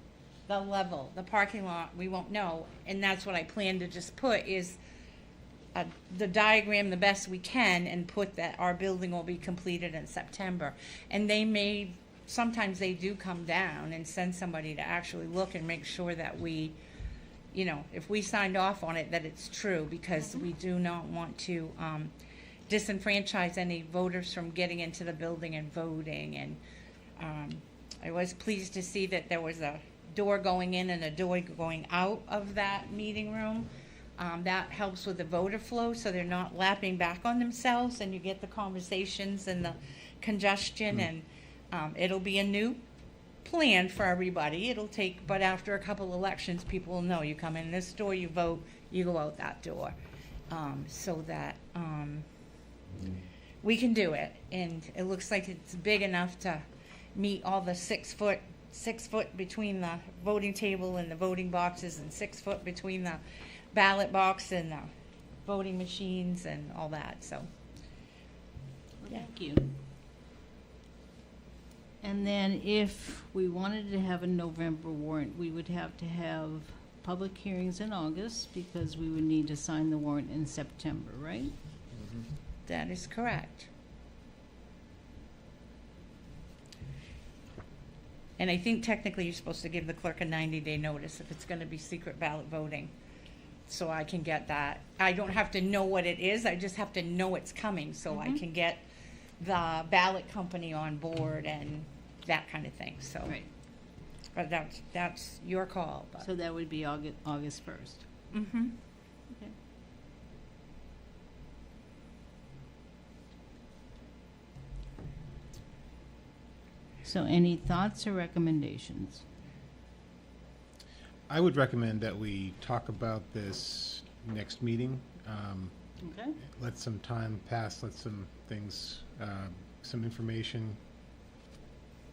the level, the parking lot. We won't know. And that's what I plan to just put is the diagram the best we can and put that our building will be completed in September. And they may, sometimes they do come down and send somebody to actually look and make sure that we, you know, if we signed off on it, that it's true, because we do not want to disenfranchise any voters from getting into the building and voting. And I was pleased to see that there was a door going in and a door going out of that meeting room. That helps with the voter flow, so they're not lapping back on themselves, and you get the conversations and the congestion, and it'll be a new plan for everybody. It'll take, but after a couple elections, people will know you come in this door, you vote, you go out that door, so that we can do it. And it looks like it's big enough to meet all the 6 foot between the voting table and the voting boxes, and 6 foot between the ballot box and the voting machines and all that. So, Thank you. And then if we wanted to have a November warrant, we would have to have public hearings in August because we would need to sign the warrant in September, right? that is correct. And I think technically you're supposed to give the clerk a 90-day notice if it's going to be secret ballot voting. So I can get that. I don't have to know what it is. I just have to know it's coming so I can get the ballot company on board and that kind of thing. So, Right. But that's your call. But. So that would be August 1st. Mm-hmm. Okay. So any thoughts or recommendations? I would recommend that we talk about this next meeting. Okay. Let some time pass, let some things, some information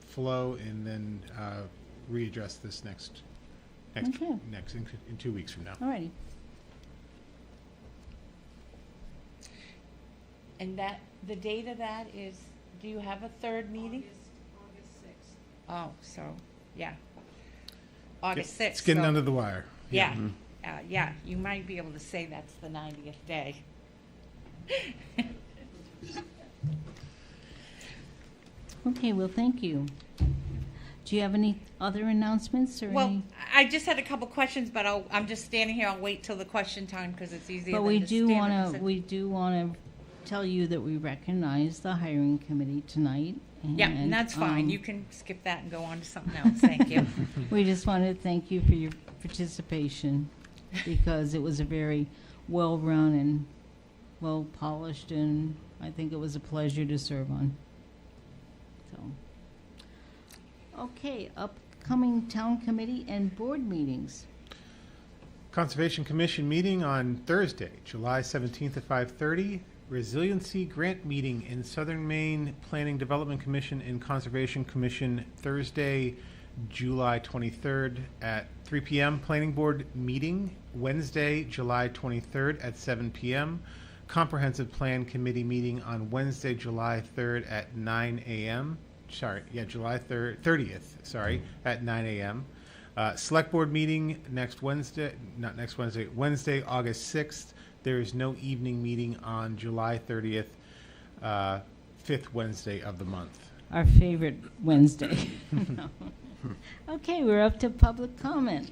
flow, and then readdress this next Okay. in 2 weeks from now. All righty. And that the date of that is, do you have a third meeting? August 6th. Oh, so, yeah. August 6th. It's getting so- under the wire. Yeah, yeah, you might be able to say that's the 90th day. Okay, well, thank you. Do you have any other announcements or Well, any? I just had a couple questions, but I'm just standing here. I'll wait till the question time because it's easier. But than we to do stand want up to, and we do want to tell you that we recognize the hiring committee tonight. Yeah, and that's fine. um, You can skip that and go on to something else. Thank you. We just wanted to thank you for your participation because it was a very well-run and well-polished, and I think it was a pleasure to serve on. So, okay, upcoming town committee and board meetings. Conservation Commission meeting on Thursday, July 17th at 5:30. Resiliency Grant meeting in Southern Maine Planning Development Commission and Conservation Commission Thursday, July 23rd at 3 p.m. Planning Board meeting Wednesday, July 23rd at 7 p.m. Comprehensive Plan Committee meeting on Wednesday, July 3rd at 9 a.m. July 30th, at 9 a.m. Select Board meeting Wednesday, August 6th. There is no evening meeting on July 30th, fifth Wednesday of the month. Our favorite Wednesday. Okay, we're up to public comment.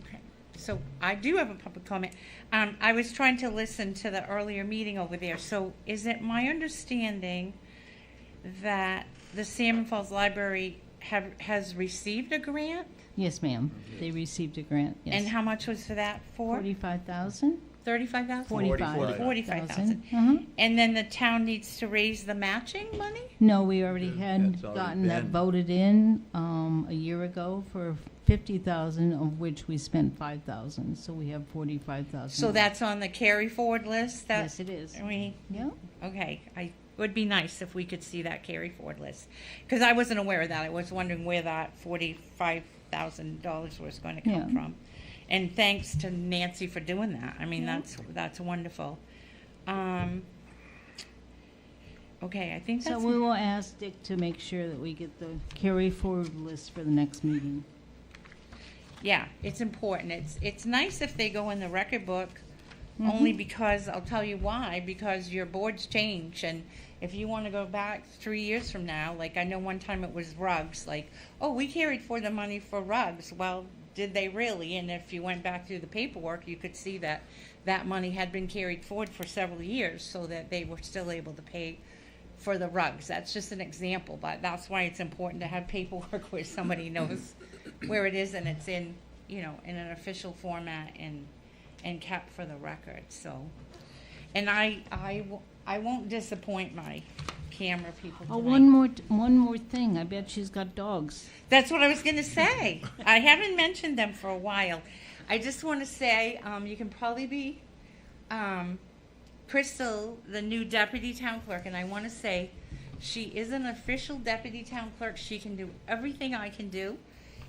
Okay. So I do have a public comment. I was trying to listen to the earlier meeting over there. So is it my understanding that the Salmon Falls Library has received a grant? Yes, ma'am. They received a grant, yes. And how much was for that for? 45,000. 35,000? 45,000. And then the town needs to raise the matching money? No, we already had That's already gotten that been. voted in a year ago for 50,000, of which we spent 5,000. So we have 45,000. So that's on the carry forward list? Yes, it is. Yeah. Okay. It would be nice if we could see that carry forward list. Because I wasn't aware of that. I was wondering where that $45,000 was going to come Yeah. from. And thanks to Nancy for doing that. I mean, Yeah. that's wonderful. Okay, I think So that's... we will ask Dick to make sure that we get the carry forward list for the next meeting. Yeah, it's important. It's nice if they go in the record book, only because, I'll tell you why, because your boards change, and if you want to go back 3 years from now, like I know one time it was rugs, like, oh, we carried for the money for rugs. Well, did they really? And if you went back through the paperwork, you could see that that money had been carried forward for several years so that they were still able to pay for the rugs. That's just an example, but that's why it's important to have paperwork where somebody knows where it is and it's in, in an official format and kept for the record. So, and I won't disappoint my camera people Oh, tonight. one more thing. I bet she's got dogs. That's what I was going to say. I haven't mentioned them for a while. I just want to say you can probably be Crystal, the new deputy town clerk, and I want to say she is an official deputy town clerk. She can do everything I can do.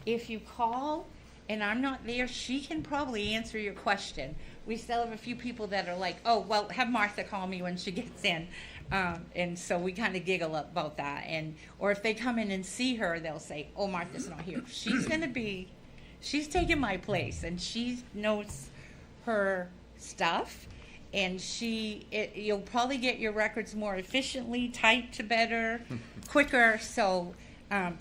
If you call and I'm not there, she can probably answer your question. We still have a few people that are like, oh, well, have Martha call me when she gets in. And so we kind of giggle about that. Or if they come in and see her, they'll say, oh, Martha's not here. She's taking my place, and she knows her stuff. And you'll probably get your records more efficiently, typed better, quicker. So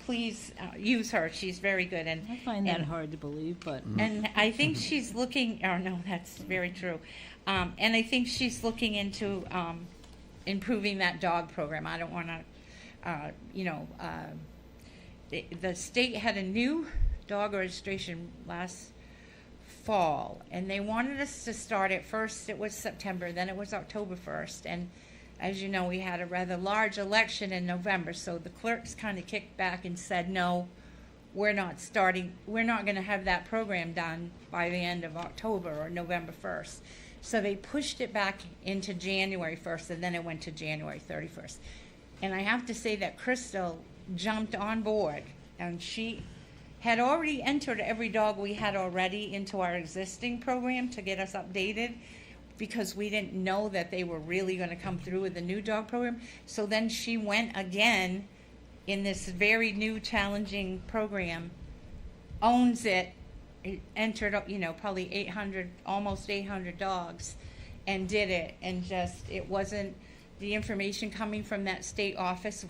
please use her. She's very good. And I find that hard to believe, but. And I think she's looking. Oh no, that's very true. And I think she's looking into improving that dog program. I don't want to, the state had a new dog registration last fall, and they wanted us to start it first. It was September, then it was October 1st, and as you know, we had a rather large election in November, so the clerks kind of kicked back and said, no, we're not going to have that program done by the end of October or November 1st. So they pushed it back into January 1st, and then it went to January 31st. And I have to say that Crystal jumped on board, and she had already entered every dog we had already into our existing program to get us updated, because we didn't know that they were really going to come through with the new dog program. So then she went again in this very new challenging program, owns it, entered, probably almost 800 dogs, and did it. And just, it wasn't the information coming from that state office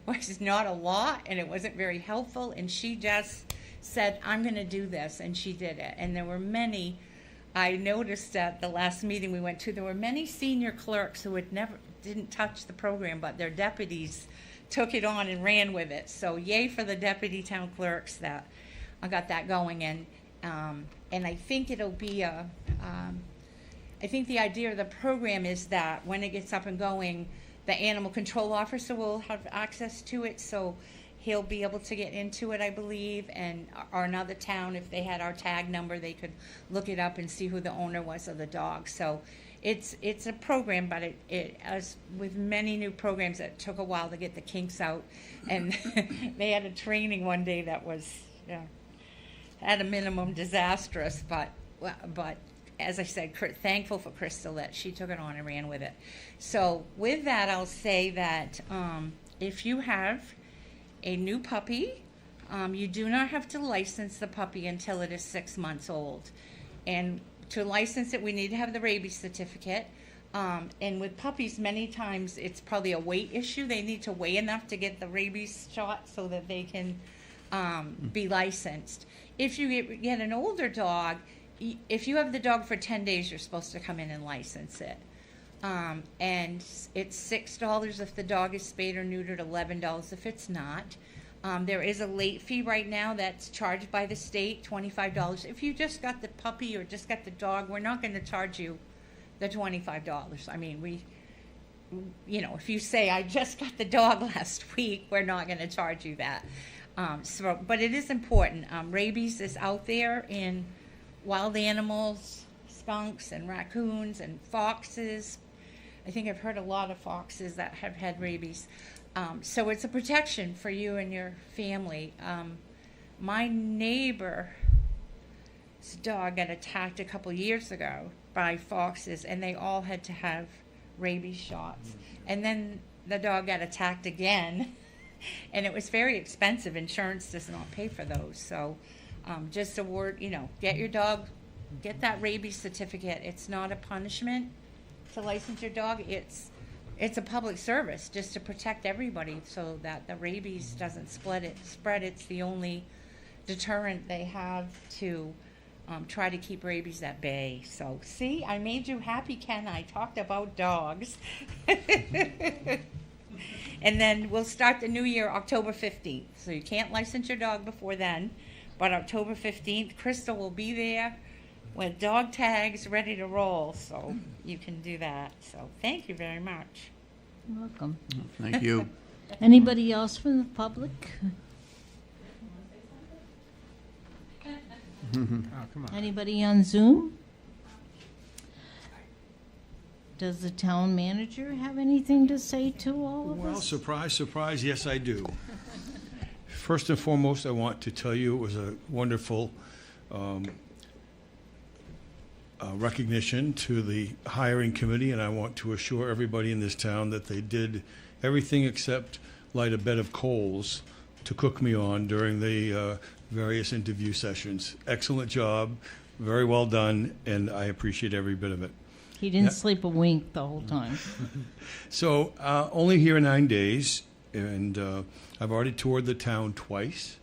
was not a lot, and it wasn't very helpful, and she just said, I'm going to do this, and she did it. And there were many, I noticed at the last meeting we went to, there were many senior clerks who didn't touch the program, but their deputies took it on and ran with it. So yay for the deputy town clerks that I got that going. And I think it'll be I think the idea of the program is that when it gets up and going, the animal control officer will have access to it, so he'll be able to get into it, I believe, or another town, if they had our tag number, they could look it up and see who the owner was of the dog. So it's a program, but it as with many new programs, it took a while to get the kinks out. And they had a training one day that was, at a minimum, disastrous, but as I said, thankful for Crystal that she took it on and ran with it. So with that, I'll say that if you have a new puppy, you do not have to license the puppy until it is 6 months old. And to license it, we need to have the rabies certificate. And with puppies, many times it's probably a weight issue. They need to weigh enough to get the rabies shot so that they can be licensed. If you get an older dog, if you have the dog for 10 days, you're supposed to come in and license it. And it's $6 if the dog is spayed or neutered, $11 if it's not. There is a late fee right now that's charged by the state, $25. If you just got the puppy or just got the dog, we're not going to charge you the $25. I mean, if you say, I just got the dog last week, we're not going to charge you that. But it is important. Rabies is out there in wild animals, skunks and raccoons and foxes. I think I've heard a lot of foxes that have had rabies. So it's a protection for you and your family. My neighbor's dog got attacked a couple years ago by foxes, and they all had to have rabies shots. And then the dog got attacked again, and it was very expensive. Insurance does not pay for those. So just a word, get your dog, get that rabies certificate. It's not a punishment to license your dog. It's a public service just to protect everybody so that the rabies doesn't spread. It's the only deterrent they have to try to keep rabies at bay. So see, I made you happy, Ken. I talked about dogs. And then we'll start the new year October 15th. So you can't license your dog before then. But October 15th, Crystal will be there with dog tags ready to roll. So you can do that. So thank you very much. You're welcome. Thank you. Anybody else from the public? Oh, come on. Anybody on Zoom? Does the town manager have anything to say to all of Well, us? surprise, surprise, yes, I do. First and foremost, I want to tell you it was a wonderful recognition to the hiring committee, and I want to assure everybody in this town that they did everything except light a bed of coals to cook me on during the various interview sessions. Excellent job, very well done, and I appreciate every bit of it. He didn't sleep a wink the whole time. So, only here 9 days, and I've already toured the town twice.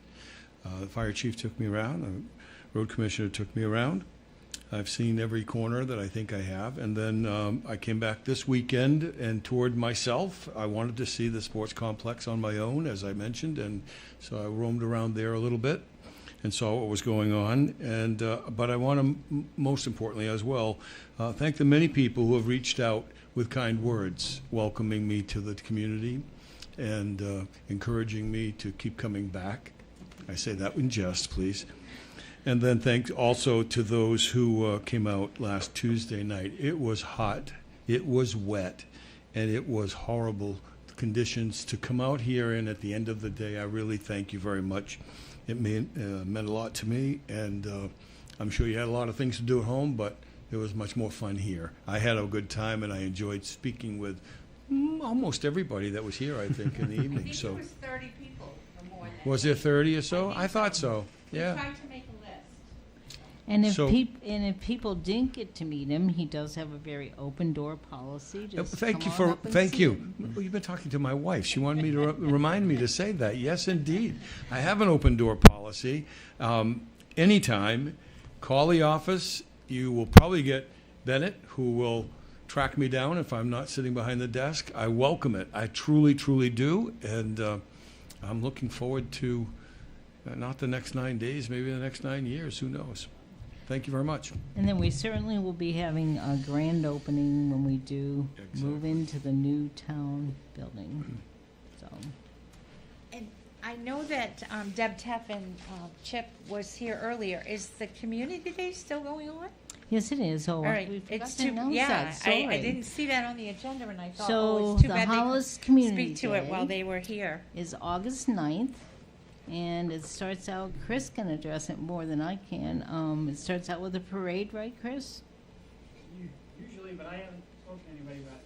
The fire chief took me around, the road commissioner took me around. I've seen every corner that I think I have, and then I came back this weekend and toured myself. I wanted to see the sports complex on my own, as I mentioned, and so I roamed around there a little bit and saw what was going on. And but I want to, most importantly as well, thank the many people who have reached out with kind words, welcoming me to the community and encouraging me to keep coming back. I say that in jest, please. And then thanks also to those who came out last Tuesday night. It was hot, it was wet, and it was horrible conditions to come out here. And at the end of the day, I really thank you very much. It meant a lot to me, and I'm sure you had a lot of things to do at home, but it was much more fun here. I had a good time, and I enjoyed speaking with almost everybody that was here, I think, in the evening. I think So it was 30 people or more. was there 30 or so? I thought so. We Yeah. tried to make a list. And if So- people didn't get to meet him, he does have a very open door policy. Just Thank you come on for, up and thank see you. him. Well, you've been talking to my wife. She wanted me to remind me to say that. Yes, indeed. I have an open door policy. Anytime, call the office. You will probably get Bennett, who will track me down if I'm not sitting behind the desk. I welcome it. I truly, truly do. And I'm looking forward to not the next 9 days, maybe the next 9 years. Who knows? Thank you very much. And then we certainly will be having a grand opening when we do move into the new town building. So, And I know that Deb Teff and Chip was here earlier. Is the community day still going on? yes, it is. Oh, All right, we forgot it's to too, announce yeah, that. I Sorry. didn't see that on the agenda, and I thought, So oh, it's too the bad Hollis they Community couldn't speak to it while Day they were here. is August 9th, and it starts out, Chris can address it more than I can. It starts out with a parade, right, Chris? Usually, but I haven't spoken to anybody about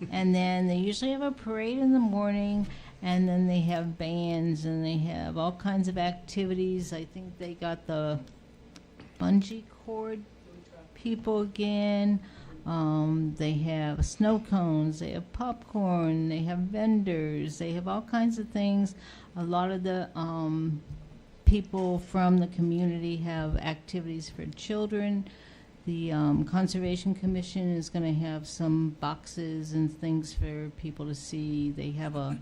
it. And then they usually have a parade in the morning, and then they have bands, and they have all kinds of activities. I think they got the bungee cord people again. They have snow cones, they have popcorn, they have vendors, they have all kinds of things. A lot of the people from the community have activities for children. The Conservation Commission is going to have some boxes and things for people to see. They have a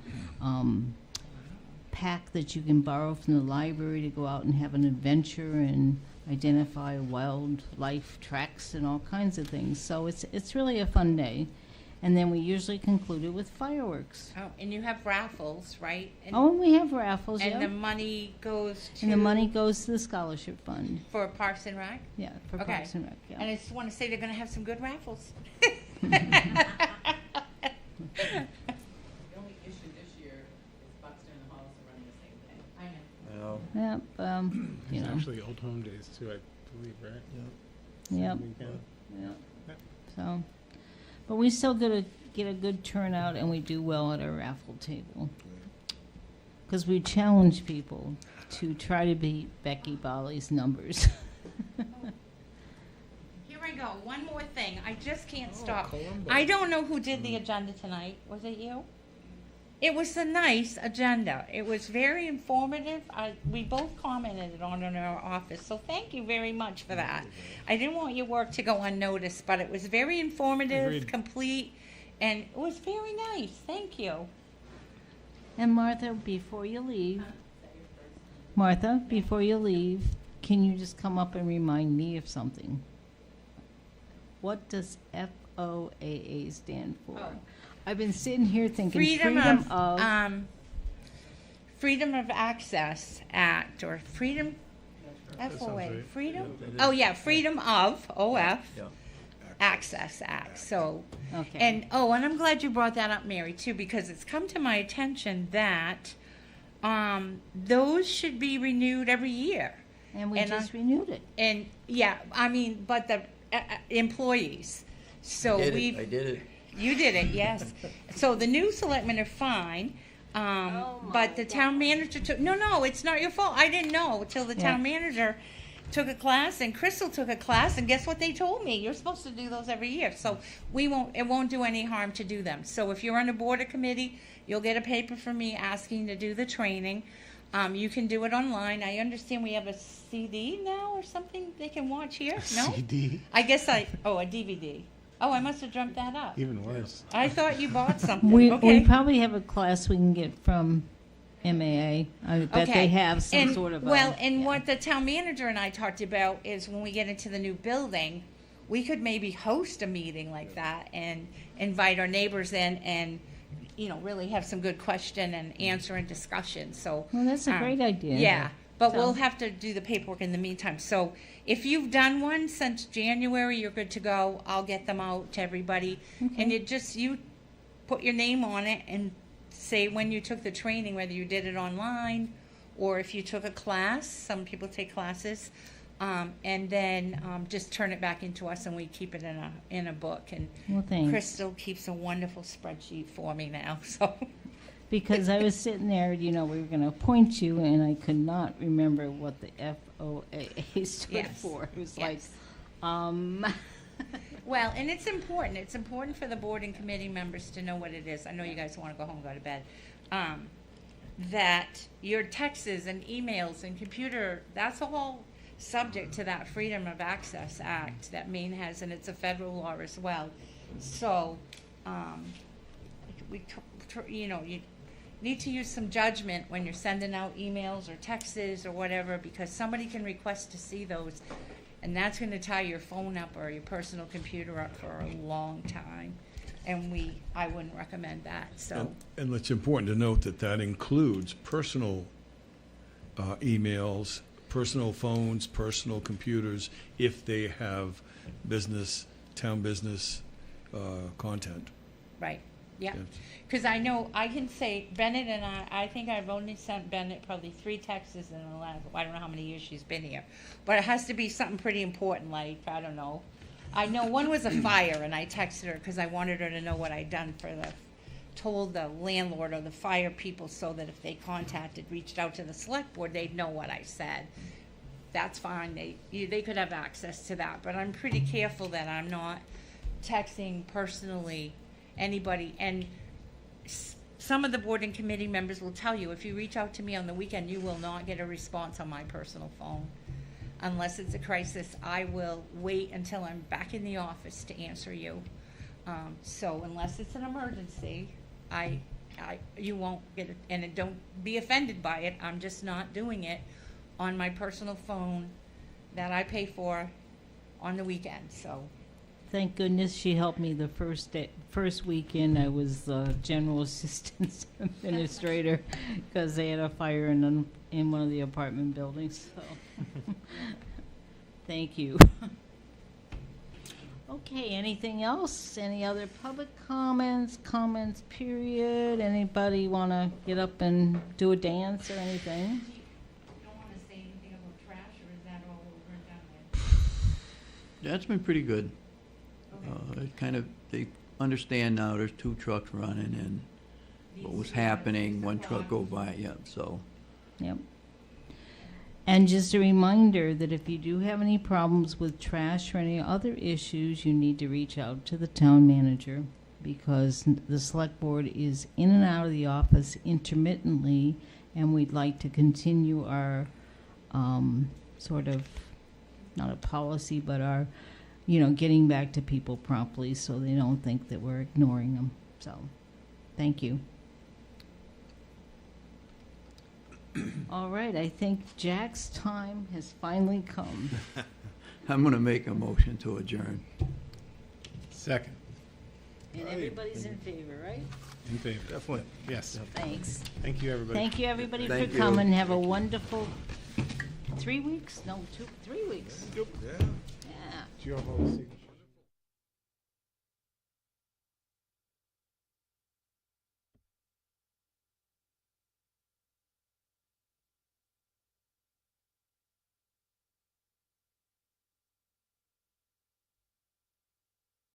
pack that you can borrow from the library to go out and have an adventure and identify wildlife tracks and all kinds of things. So it's really a fun day. And then we usually conclude it with fireworks. Oh, and you have raffles, right? And, Oh, and we have raffles, and yeah. the money goes to And the money goes to the scholarship fund. for Parks and Rec. Yeah, for Okay. Parks and Rec, yeah. And I just want to say they're going to have some good raffles. The only issue this year is Buxton and Hollis are running the same thing. I know. Yep, you It's know. actually Old Home Days too, I believe, right? Yep. Weekend. Yep. So, but we still get a good turnout, and we do well at our raffle table. Because we challenge people to try to beat Becky Bolly's numbers. Here I go. One more thing. I just can't stop. I don't know who did the agenda tonight. Was it you? It was a nice agenda. It was very informative. We both commented on it in our office, so thank you very much for that. I didn't want your work to go unnoticed, but it was very informative, Agreed. complete, and it was very nice. Thank you. And Martha, before you leave, can you just come up and remind me of something? What does FOAA stand for? Oh. I've been sitting here thinking Freedom of Access Act, or Freedom, FOA, right. Freedom? Yeah, Oh, yeah, Freedom of, OF, Yeah. Access Act, so. Okay. And I'm glad you brought that up, Mary, too, because it's come to my attention that those should be renewed every year. And we and just renewed it. And, yeah, I mean, but the employees. So I we've. did it. You did it, yes. So the new selectmen are fine, but the town manager took, no, it's not your fault. I didn't know until the town manager took a class, and Crystal took a class, and guess what they told me? You're supposed to do those every year. So it won't do any harm to do them. So if you're on a board or committee, you'll get a paper from me asking to do the training. You can do it online. I understand we have a CD now or something they can watch here. No? CD? I guess a DVD. Oh, I must have dreamt that up. Even worse. I thought you bought something. We Okay. probably have a class we can get from MAA. I bet they have some And- sort of Well, and what the town manager and I talked about is when we get into the new building, we could maybe host a meeting like that and invite our neighbors in and, really have some good question and answer and discussion, so. Well, that's a great idea. Yeah, but So- we'll have to do the paperwork in the meantime. So if you've done one since January, you're good to go. I'll get them out to everybody. And you put your name on it and say when you took the training, whether you did it online or if you took a class. Some people take classes. And then just turn it back into us, and we keep it in a book. And Well, thanks. Crystal keeps a wonderful spreadsheet for me now. So because I was sitting there, we were going to appoint you, and I could not remember what the FOA stood Yes. for. It was Yes. like, Well, and it's important. It's important for the board and committee members to know what it is. I know you guys want to go home and go to bed. That your texts and emails and computer, that's all subject to that Freedom of Access Act that Maine has, and it's a federal law as well. So, you need to use some judgment when you're sending out emails or texts or whatever, because somebody can request to see those, and that's going to tie your phone up or your personal computer up for a long time. And I wouldn't recommend that. So, And it's important to note that that includes personal emails, personal phones, personal computers, if they have town business content. right, yeah. Yes. Because I know, I can say, Bennett and I think I've only sent Bennett probably 3 texts in the last, I don't know how many years she's been here. But it has to be something pretty important, like, I don't know. I know one was a fire, and I texted her because I wanted her to know what I'd done told the landlord or the fire people, so that if they reached out to the select board, they'd know what I said. That's fine, they could have access to that, but I'm pretty careful that I'm not texting personally anybody. And some of the board and committee members will tell you, if you reach out to me on the weekend, you will not get a response on my personal phone. Unless it's a crisis, I will wait until I'm back in the office to answer you. So unless it's an emergency, you won't get it, and don't be offended by it. I'm just not doing it on my personal phone that I pay for on the weekend. So, thank goodness she helped me the first weekend. I was the general assistant administrator because they had a fire in one of the apartment buildings. So, thank you. Okay, anything else? Any other public comments? Comments, period? Anybody want to get up and do a dance or anything? you don't want to say anything about trash, or is that all over and done with? That's been pretty good. Okay. They understand now there's 2 trucks running and what was happening, one truck go by, yeah, so. Yep. And just a reminder that if you do have any problems with trash or any other issues, you need to reach out to the town manager, because the select board is in and out of the office intermittently, and we'd like to continue our sort of, not a policy, but our, getting back to people promptly so they don't think that we're ignoring them. So, thank you. All right, I think Jack's time has finally come. I'm going to make a motion to adjourn. Second. And everybody's in favor, right? In favor. Definitely. Yes. Thanks. Thank you, everybody. Thank you, everybody, Thank for you. coming. Have a wonderful 3 weeks? No, 3 weeks. Yeah. Yeah. Do you have all the signatures?